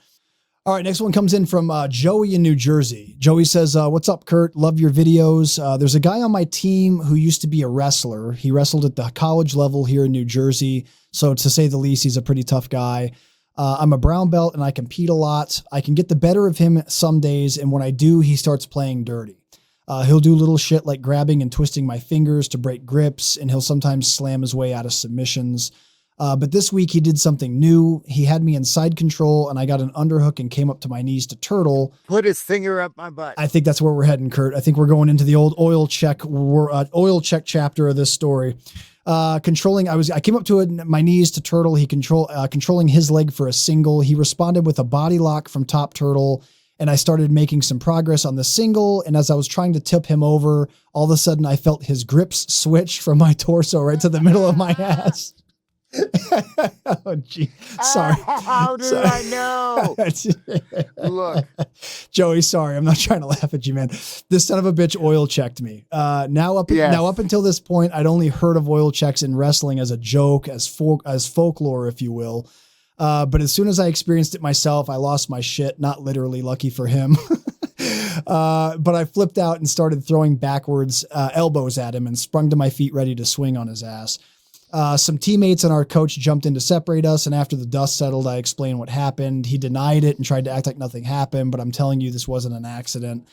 All right, next one comes in from Joey in New Jersey. Joey says, what's up, Kurt? Love your videos. There's a guy on my team who used to be a wrestler. He wrestled at the college level here in New Jersey. So to say the least, he's a pretty tough guy. I'm a brown belt and I compete a lot. I can get the better of him some days. And when I do, he starts playing dirty. He'll do little shit like grabbing and twisting my fingers to break grips. And he'll sometimes slam his way out of submissions. But this week he did something new. He had me in side control and I got an underhook and came up to my knees to turtle. Put his finger up my butt. I think that's where we're heading, Kurt. I think we're going into the old oil check chapter of this story. I came up to my knees to turtle. He controlling his leg for a single. He responded with a body lock from top turtle. And I started making some progress on the single. And as I was trying to tip him over, all of a sudden I felt his grips switch from my torso right to the middle of my ass. Oh, gee. Sorry. How did I know? Look, Joey, sorry. I'm not trying to laugh at you, man. This son of a bitch oil checked me. Now up until this point, I'd only heard of oil checks in wrestling as a joke, as folklore, if you will. But as soon as I experienced it myself, I lost my shit. Not literally, lucky for him. But I flipped out and started throwing backwards elbows at him and sprung to my feet ready to swing on his ass. Some teammates and our coach jumped in to separate us. And after the dust settled, I explained what happened. He denied it and tried to act like nothing happened, but I'm telling you, this wasn't an accident.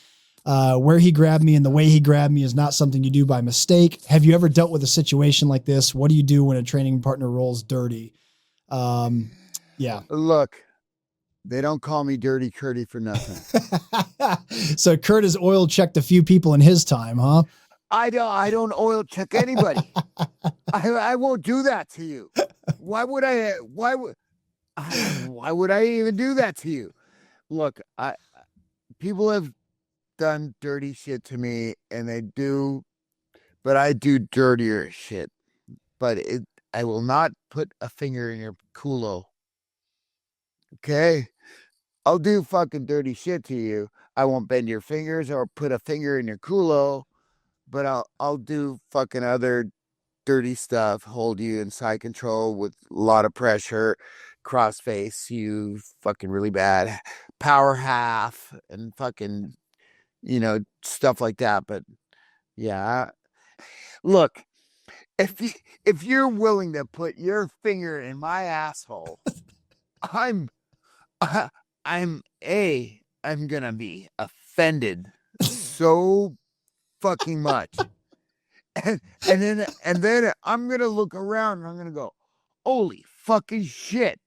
Where he grabbed me and the way he grabbed me is not something you do by mistake. Have you ever dealt with a situation like this? What do you do when a training partner rolls dirty? Yeah. Look, they don't call me Dirty Curdy for nothing. So Kurt has oil checked a few people in his time, huh? I don't oil check anybody. I won't do that to you. Why would I even do that to you? Look, people have done dirty shit to me and but I do dirtier shit. But I will not put a finger in your culo. Okay? I'll do fucking dirty shit to you. I won't bend your fingers or put a finger in your culo. But I'll do fucking other dirty stuff, hold you in side control with a lot of pressure, cross face you fucking really bad, power half, and fucking, stuff like that. But yeah, look, if you're willing to put your finger in my asshole, I'm gonna be offended so fucking much. And then I'm gonna look around and I'm gonna go, holy fucking shit.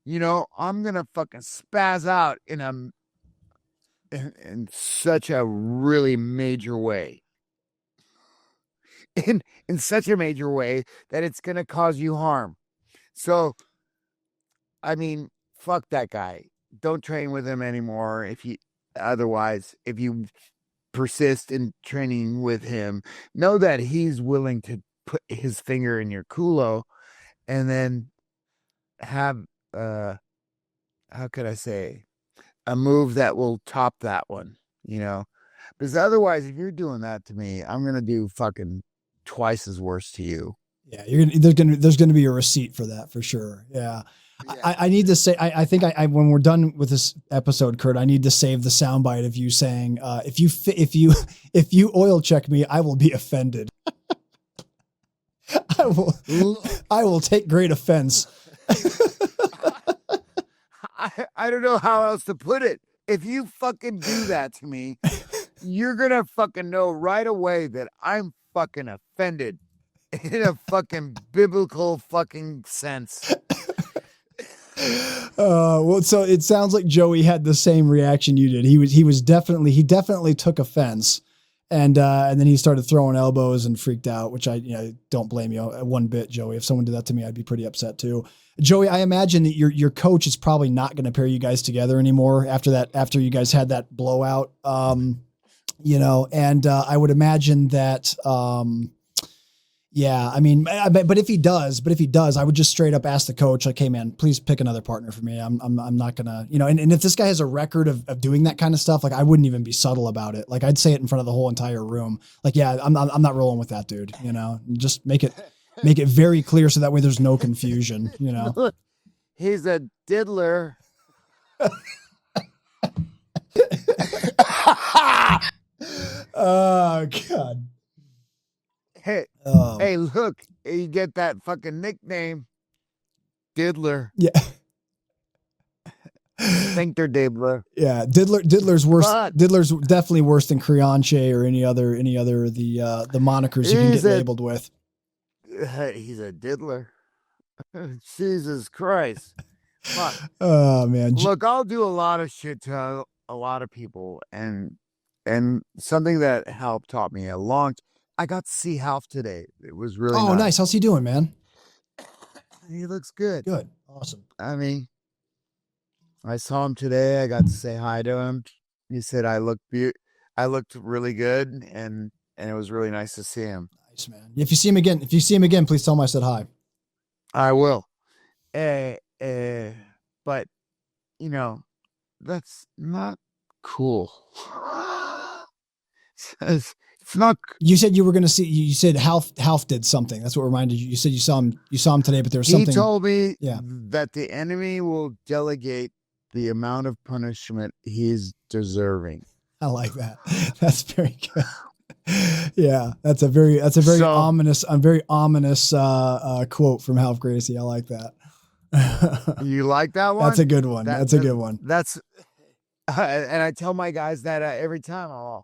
I'm gonna fucking spaz out in such a really major way. In such a major way that it's gonna cause you harm. So, I mean, fuck that guy. Don't train with him anymore. If you persist in training with him, know that he's willing to put his finger in your culo and then have how could I say, a move that will top that one, Because otherwise, if you're doing that to me, I'm gonna do fucking twice as worse to you. Yeah, there's gonna be a receipt for that for sure. Yeah. Yeah. I need to say, I think when we're done with this episode, Kurt, I need to save the soundbite of you saying, if you oil check me, I will be offended. I will take great offense. I don't know how else to put it. If you fucking do that to me, you're gonna fucking know right away that I'm fucking offended in a fucking biblical fucking sense. Well, so it sounds like Joey had the same reaction you did. He definitely took offense, and then he started throwing elbows and freaked out, which I don't blame you one bit, Joey. If someone did that to me, I'd be pretty upset too. Joey, I imagine that your coach is probably not going to pair you guys together anymore after you guys had that blowout. And I would imagine that. Yeah, I mean, but if he does, I would just straight up ask the coach, like, hey man, please pick another partner for me. I'm not gonna, and if this guy has a record of doing that kind of stuff, like I wouldn't even be subtle about it. Like I'd say it in front of the whole entire room. Like, yeah, I'm not rolling with that dude, just make it very clear. So that way there's no confusion, He's a diddler. Oh God. Hey, look, you get that fucking nickname, Diddler. Yeah. Sphincter Diddler. Yeah, Diddler's worse. Diddler's definitely worse than Creonche or any other of the monikers you can get labeled with. He's a diddler. Jesus Christ. Fuck. Oh man. Look, I'll do a lot of shit to a lot of people, and something that Halp taught me I got to see Halp today. It was really nice. How's he doing, man? He looks good. Good. Awesome. I mean, I saw him today. I got to say hi to him. He said I looked really good, and it was really nice to see him. Nice, man. If you see him again, please tell him I said hi. I will. But that's not cool. It's not. You said you were going to see. You said Half did something. That's what reminded you. You said you saw him today, but there was something. He told me that the enemy will delegate the amount of punishment he's deserving. I like that. That's very good. Yeah, that's a very ominous quote from Half Gracie. I like that. You like that one? That's a good one. That's a good one. That's and I tell my guys that every time.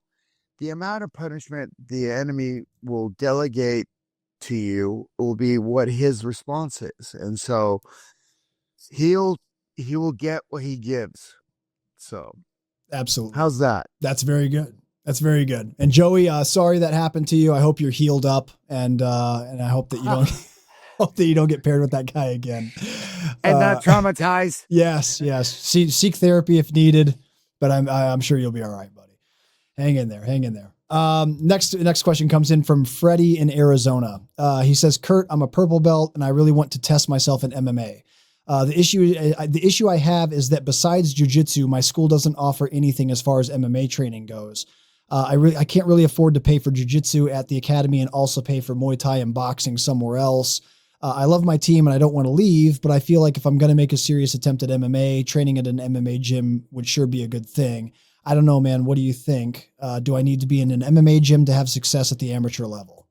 The amount of punishment the enemy will delegate to you will be what his response is. And so he will get what he gives. So absolutely. How's that? That's very good. That's very good. And Joey, sorry that happened to you. I hope you're healed up and I hope that you don't get paired with that guy again. And not traumatized. Yes. Seek therapy if needed, but I'm sure you'll be all right, buddy. Hang in there. Next question comes in from Freddie in Arizona. He says, Kurt, I'm a purple belt and I really want to test myself in MMA. The issue I have is that besides jiu-jitsu, my school doesn't offer anything as far as MMA training goes. I can't really afford to pay for jiu-jitsu at the academy and also pay for Muay Thai and boxing somewhere else. I love my team and I don't want to leave, but I feel like if I'm going to make a serious attempt at MMA, training at an MMA gym would sure be a good thing. I don't know, man. What do you think? Do I need to be in an MMA gym to have success at the amateur level?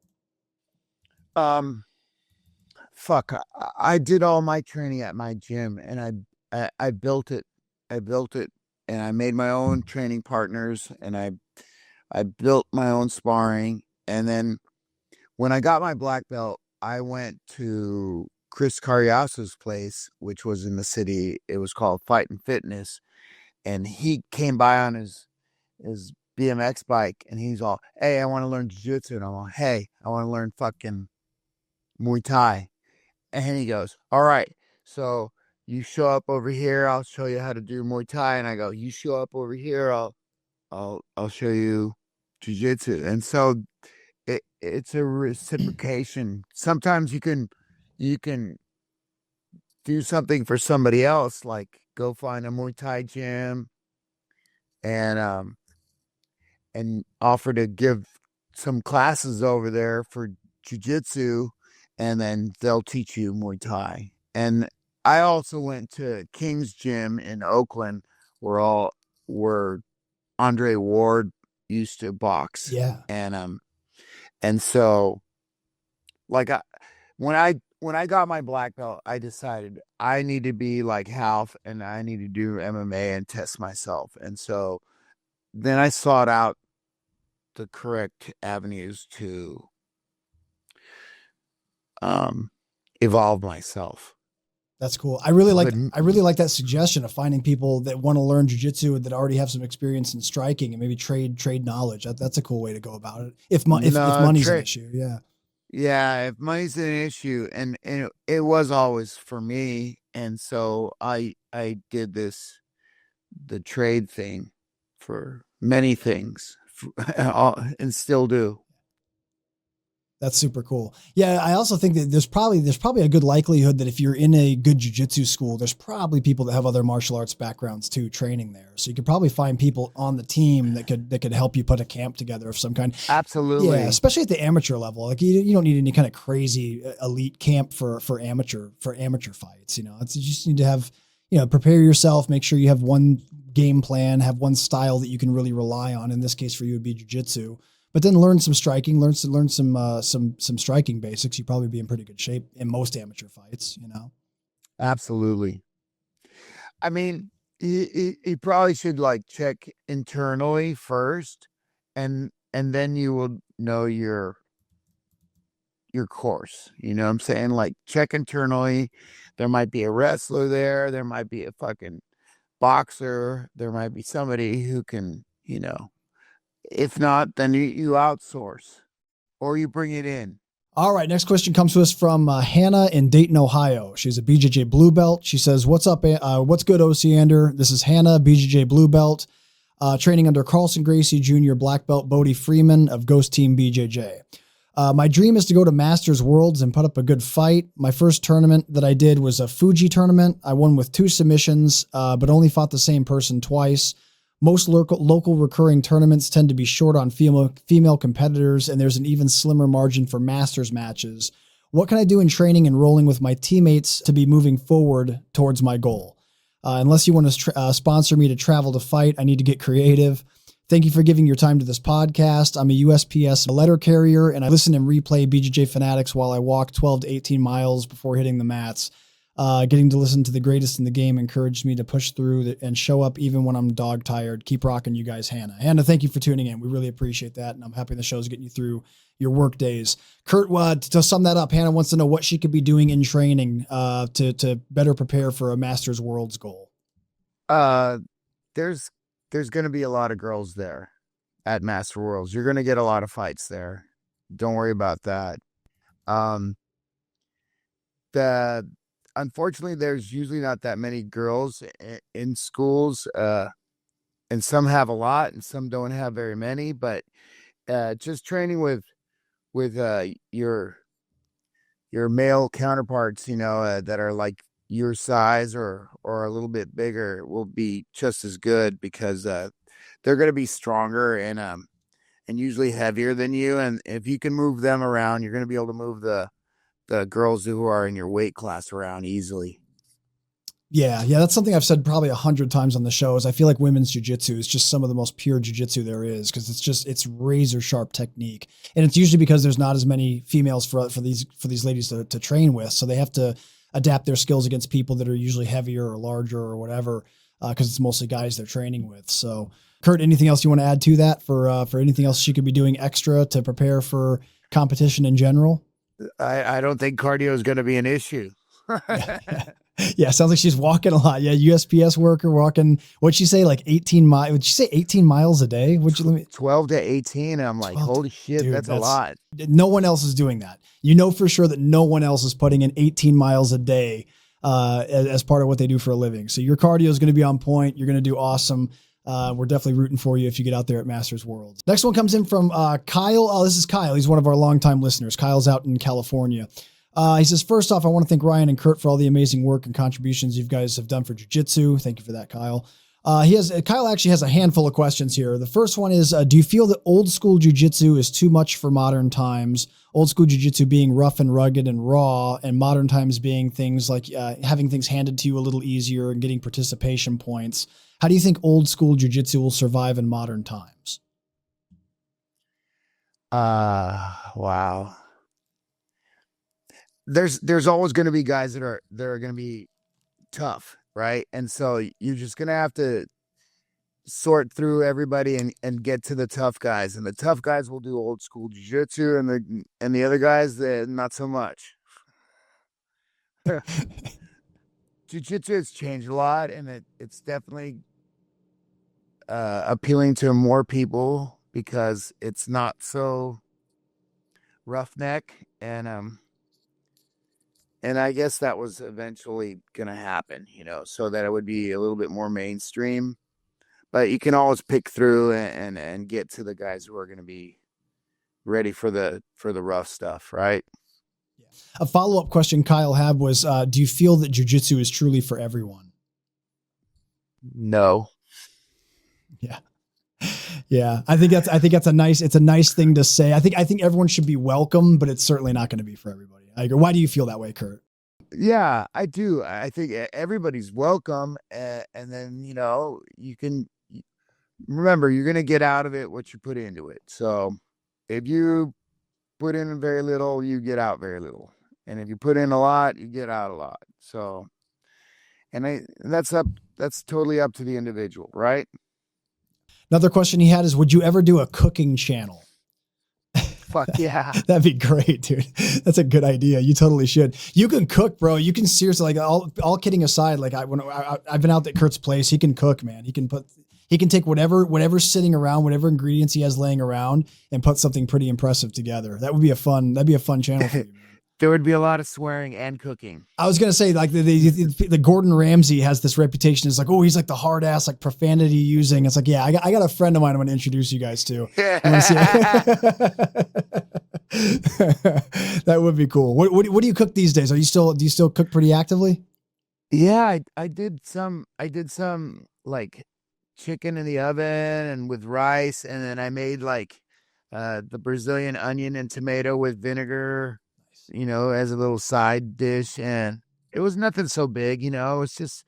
Fuck. I did all my training at my gym and I built it. And I made my own training partners and I built my own sparring. And then when I got my black belt, I went to Chris Cariaso's place, which was in the city. It was called Fight and Fitness. And he came by on his BMX bike, and he's all, "Hey, I want to learn jiu-jitsu." And I'm all, "Hey, I want to learn fucking Muay Thai." And he goes, "All right, so you show up over here, I'll show you how to do Muay Thai." And I go, "You show up over here, I'll show you jiu-jitsu." And so it's a reciprocation. Sometimes you can do something for somebody else, like go find a Muay Thai gym and offer to give some classes over there for jiu-jitsu, and then they'll teach you Muay Thai. And I also went to King's Gym in Oakland, where Andre Ward used to box. Yeah. And so, like, when I got my black belt, I decided I need to be like Half, and I need to do MMA and test myself. And so then I sought out the correct avenues to evolve myself. That's cool. I really like that suggestion of finding people that want to learn jiu-jitsu that already have some experience in striking and maybe trade knowledge. That's a cool way to go about it. If money's an issue. Yeah. Yeah. If money's an issue, and it was always for me. And so I did the trade thing for many things and still do. That's super cool. Yeah. I also think that there's probably a good likelihood that if you're in a good jiu-jitsu school, there's probably people that have other martial arts backgrounds too, training there. So you could probably find people on the team that could help you put a camp together of some kind. Absolutely. Yeah. Especially at the amateur level. Like you don't need any kind of crazy elite camp for amateur fights. You just need to have, prepare yourself, make sure you have one game plan, have one style that you can really rely on. In this case for you would be jiu-jitsu. But then learn some striking, learn some striking basics. You'd probably be in pretty good shape in most amateur fights, Absolutely. I mean, you probably should like check internally first, and then you will know your course. You know what I'm saying? Like, check internally. There might be a wrestler there. There might be a fucking boxer. There might be somebody who can, if not, then you outsource or you bring it in. All right. Next question comes to us from Hannah in Dayton, Ohio. She's a BJJ blue belt. She says, "What's up? What's good, Osiander? This is Hannah, BJJ blue belt, training under Carlson Gracie Jr. black belt Bodie Freeman of Ghost Team BJJ. My dream is to go to Masters Worlds and put up a good fight. My first tournament that I did was a Fuji tournament. I won with 2 submissions, but only fought the same person twice. Most local recurring tournaments tend to be short on female competitors, and there's an even slimmer margin for masters matches. What can I do in training and rolling with my teammates to be moving forward towards my goal? Unless you want to sponsor me to travel to fight, I need to get creative. Thank you for giving your time to this podcast. I'm a USPS letter carrier, and I listen and replay BJJ Fanatics while I walk 12 to 18 miles before hitting the mats. Getting to listen to the greatest in the game encouraged me to push through and show up even when I'm dog tired. Keep rocking, you guys, Hannah. Hannah, thank you for tuning in. We really appreciate that, and I'm happy the show's getting you through your work days. Kurt, to sum that up, Hannah wants to know what she could be doing in training to better prepare for a Masters Worlds goal. There's going to be a lot of girls there at Master Worlds. You're going to get a lot of fights there. Don't worry about that. Unfortunately, there's usually not that many girls in schools, and some have a lot and some don't have very many, but just training with your male counterparts, that are like your size or a little bit bigger will be just as good, because they're going to be stronger and usually heavier than you. And if you can move them around, you're going to be able to move the girls who are in your weight class around easily. Yeah. That's something I've said probably 100 times on the show. Is I feel like women's jiu-jitsu is just some of the most pure jiu-jitsu there is, because it's razor sharp technique, and it's usually because there's not as many females for these ladies to train with, so they have to adapt their skills against people that are usually heavier or larger or whatever, because it's mostly guys they're training with. So, Kurt, anything else you want to add to that for anything else she could be doing extra to prepare for competition in general? I don't think cardio is going to be an issue. Yeah. Yeah. Yeah. Sounds like she's walking a lot. Yeah. USPS worker walking. What'd she say? Like 18 miles. Would she say 18 miles a day? Would you let me 12 to 18. And I'm like, 12? holy shit, Dude, that's a lot. no one else is doing that. You know, for sure that no one else is putting in 18 miles a day, as part of what they do for a living. So your cardio is going to be on point. You're going to do awesome. We're definitely rooting for you if you get out there at Masters World. Next one comes in from Kyle. Oh, this is Kyle. He's one of our longtime listeners. Kyle's out in California. He says, first off, I want to thank Ryan and Kurt for all the amazing work and contributions you guys have done for jiu-jitsu. Thank you for that, Kyle. Kyle actually has a handful of questions here. The first one is, do you feel that old school jiu-jitsu is too much for modern times? Old school jiu-jitsu being rough and rugged and raw, and modern times being things like having things handed to you a little easier and getting participation points. How do you think old school jiu-jitsu will survive in modern times? Wow. There's always going to be guys that are going to be tough, right? And so you're just going to have to sort through everybody and get to the tough guys. And the tough guys will do old school jiu-jitsu, and the other guys, not so much. Jiu-jitsu has changed a lot, and it's definitely appealing to more people because it's not so roughneck, and I guess that was eventually gonna happen, so that it would be a little bit more mainstream. But you can always pick through and get to the guys who are gonna be ready for the rough stuff, right? A follow-up question Kyle had was, do you feel that jiu-jitsu is truly for everyone? No. Yeah. Yeah. I think it's a nice thing to say. I think everyone should be welcome, but it's certainly not going to be for everybody. I agree. Why do you feel that way, Kurt? Yeah, I do. I think everybody's welcome. And then, you can remember, you're going to get out of it what you put into it. So if you put in very little, you get out very little. And if you put in a lot, you get out a lot. So, that's totally up to the individual, right? Another question he had is, would you ever do a cooking channel? Fuck yeah. That'd be great, dude. That's a good idea. You totally should. You can cook, bro. You can seriously, like, all kidding aside, like I've been out at Kurt's place. He can cook, man. He can take whatever's sitting around, whatever ingredients he has laying around, and put something pretty impressive together. That'd be a fun channel for you, man. There would be a lot of swearing and cooking. I was going to say, like, the Gordon Ramsay has this reputation. It's like, oh, he's like the hard ass, like profanity using. It's like, yeah, I got a friend of mine I'm going to introduce you guys to. That would be cool. What do you cook these days? Do you still cook pretty actively? Yeah, I did some like chicken in the oven and with rice. And then I made like the Brazilian onion and tomato with vinegar, as a little side dish, and it was nothing so big, it was just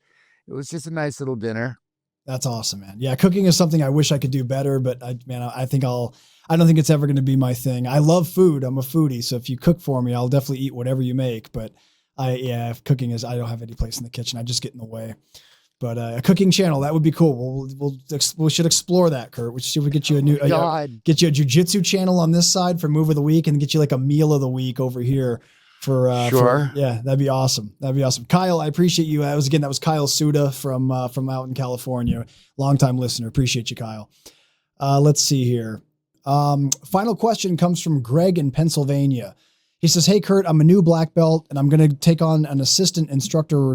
a nice little dinner. That's awesome, man. Yeah. Cooking is something I wish I could do better, but I don't think it's ever going to be my thing. I love food. I'm a foodie. So if you cook for me, I'll definitely eat whatever you make, but if cooking is, I don't have any place in the kitchen. I just get in the way, but a cooking channel, that would be cool. We should explore that, Kurt. We should get you get you a jiu-jitsu channel on this side for move of the week, and get you like a meal of the week over here for, sure. That'd be awesome. That'd be awesome. Kyle, I appreciate you. That was Kyle Suda from out in California. Longtime listener. Appreciate you, Kyle. Let's see here. Final question comes from Greg in Pennsylvania. He says, "Hey Kurt, I'm a new black belt and I'm going to take on an assistant instructor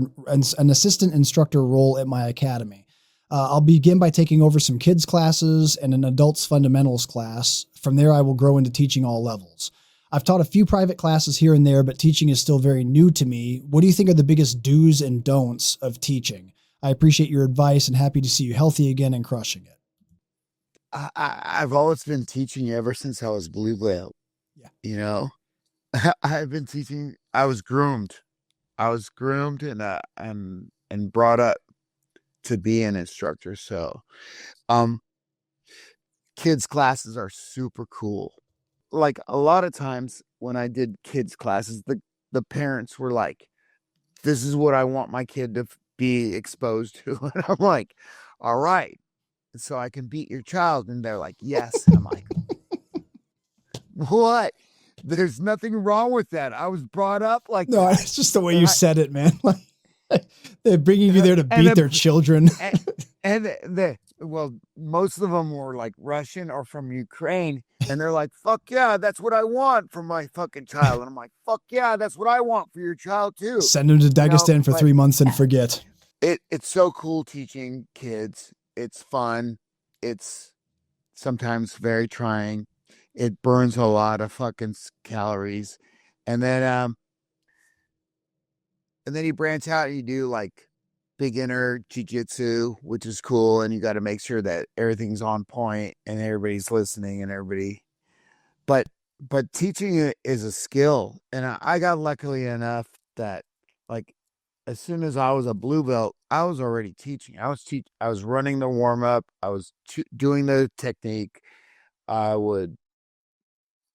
role at my academy. I'll begin by taking over some kids classes and an adults fundamentals class. From there, I will grow into teaching all levels. I've taught a few private classes here and there, but teaching is still very new to me. What do you think are the biggest do's and don'ts of teaching? I appreciate your advice and happy to see you healthy again and crushing it." I've always been teaching ever since I was blue belt. Yeah. I've been teaching. I was groomed and brought up to be an instructor. So, kids classes are super cool. Like a lot of times when I did kids classes, the parents were like, "This is what I want my kid to be exposed to." And I'm like, "All right, so I can beat your child." And they're like, "Yes." And I'm like, "What?" There's nothing wrong with that. I was brought up like No, that. it's just the way you said it, man. Like they're bringing you there to beat their children. Well, most of them were like Russian or from Ukraine. And they're like, fuck yeah, that's what I want for my fucking child. And I'm like, fuck yeah, that's what I want for your child too. Send them to Dagestan for 3 months and forget. It's so cool teaching kids. It's fun. It's sometimes very trying. It burns a lot of fucking calories. And then you branch out and you do like beginner jiu-jitsu, which is cool. And you got to make sure that everything's on point and everybody's listening and everybody. But teaching it is a skill. And I got luckily enough that like as soon as I was a blue belt, I was already teaching. I was running the warm up. I was doing the technique. I would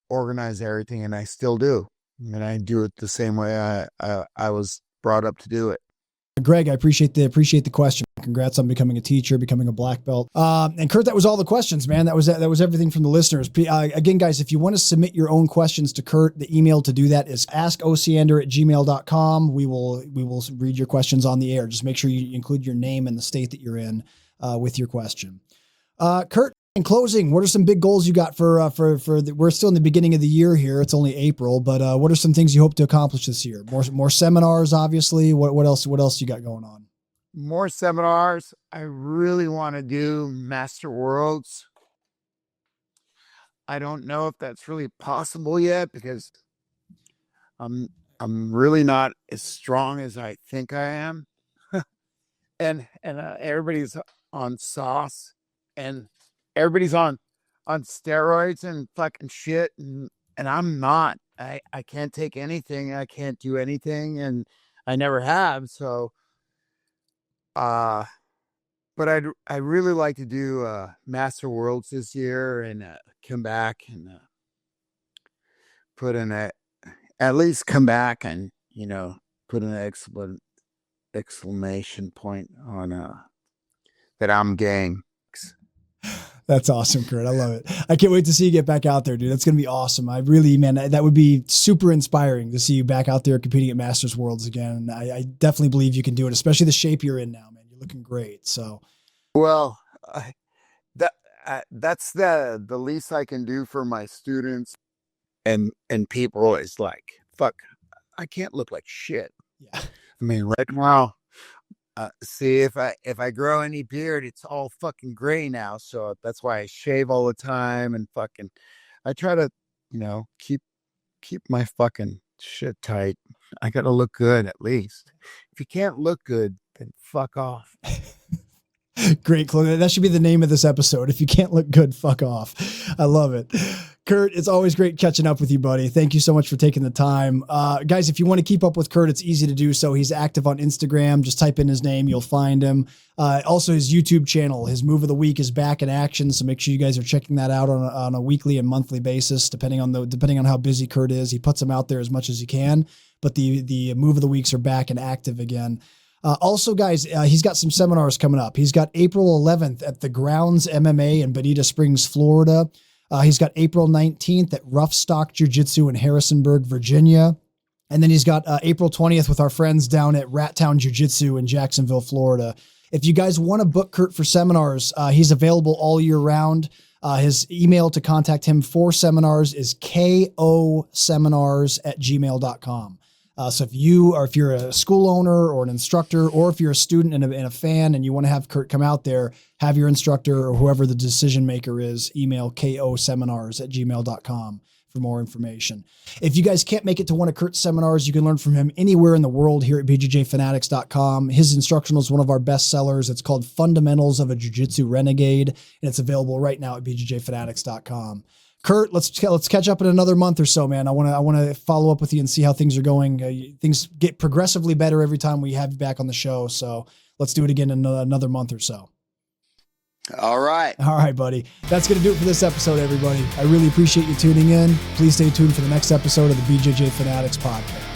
organize everything, and I still do. And I do it the same way I was brought up to do it. Greg, I appreciate the question. Congrats on becoming a teacher, becoming a black belt. And Kurt, that was all the questions, man. That was everything from the listeners. Again, guys, if you want to submit your own questions to Kurt, the email to do that is askosiander@gmail.com. We will read your questions on the air. Just make sure you include your name and the state that you're in with your question. Kurt, in closing, what are some big goals you got for we're still in the beginning of the year here. It's only April, but what are some things you hope to accomplish this year? More seminars, obviously. What else you got going on? More seminars. I really want to do Master Worlds. I don't know if that's really possible yet because I'm really not as strong as I think I am. and everybody's on sauce and everybody's on steroids and fucking shit. And I'm not. I can't take anything. I can't do anything. And I never have. So, but I really like to do Master Worlds this year and come back and put in at least come back and, put an exclamation point on that I'm game. That's awesome, Kurt. I love it. I can't wait to see you get back out there, dude. That's going to be awesome. I really, man, that would be super inspiring to see you back out there competing at Masters Worlds again. I definitely believe you can do it, especially the shape you're in now, man. You're looking great. So, well, that's the least I can do for my students and people is like, fuck, I can't look like shit. Yeah. I mean, right now, see if I grow any beard, it's all fucking gray now. So that's why I shave all the time and fucking, I try to, keep my fucking shit tight. I got to look good at least. If you can't look good, then fuck off. Great. That should be the name of this episode. If you can't look good, fuck off. I love it. Kurt, it's always great catching up with you, buddy. Thank you so much for taking the time. Guys, if you want to keep up with Kurt, it's easy to do so. He's active on Instagram. Just type in his name. You'll find him. Also, his YouTube channel, his Move of the Week is back in action. So make sure you guys are checking that out on a weekly and monthly basis, depending on how busy Kurt is. He puts them out there as much as he can, but the Move of the Weeks are back and active again. Also, guys, he's got some seminars coming up. He's got April 11th at the Grounds MMA in Bonita Springs, Florida. He's got April 19th at Rough Stock Jiu-Jitsu in Harrisonburg, Virginia. And then he's got April 20th with our friends down at Rat Town Jiu-Jitsu in Jacksonville, Florida. If you guys want to book Kurt for seminars, he's available all year round. His email to contact him for seminars is koseminars@gmail.com. So if you're a school owner or an instructor, or if you're a student and a fan and you want to have Kurt come out there, have your instructor or whoever the decision maker is, email koseminars@gmail.com for more information. If you guys can't make it to one of Kurt's seminars, you can learn from him anywhere in the world here at BJJFanatics.com. His instructional is one of our best sellers. It's called Fundamentals of a Jiu-Jitsu Renegade, and it's available right now at BJJFanatics.com. Kurt, let's catch up in another month or so, man. I want to follow up with you and see how things are going. Things get progressively better every time we have you back on the show. So let's do it again in another month or so. All right, buddy. That's going to do it for this episode, everybody. I really appreciate you tuning in. Please stay tuned for the next episode of the BJJ Fanatics podcast.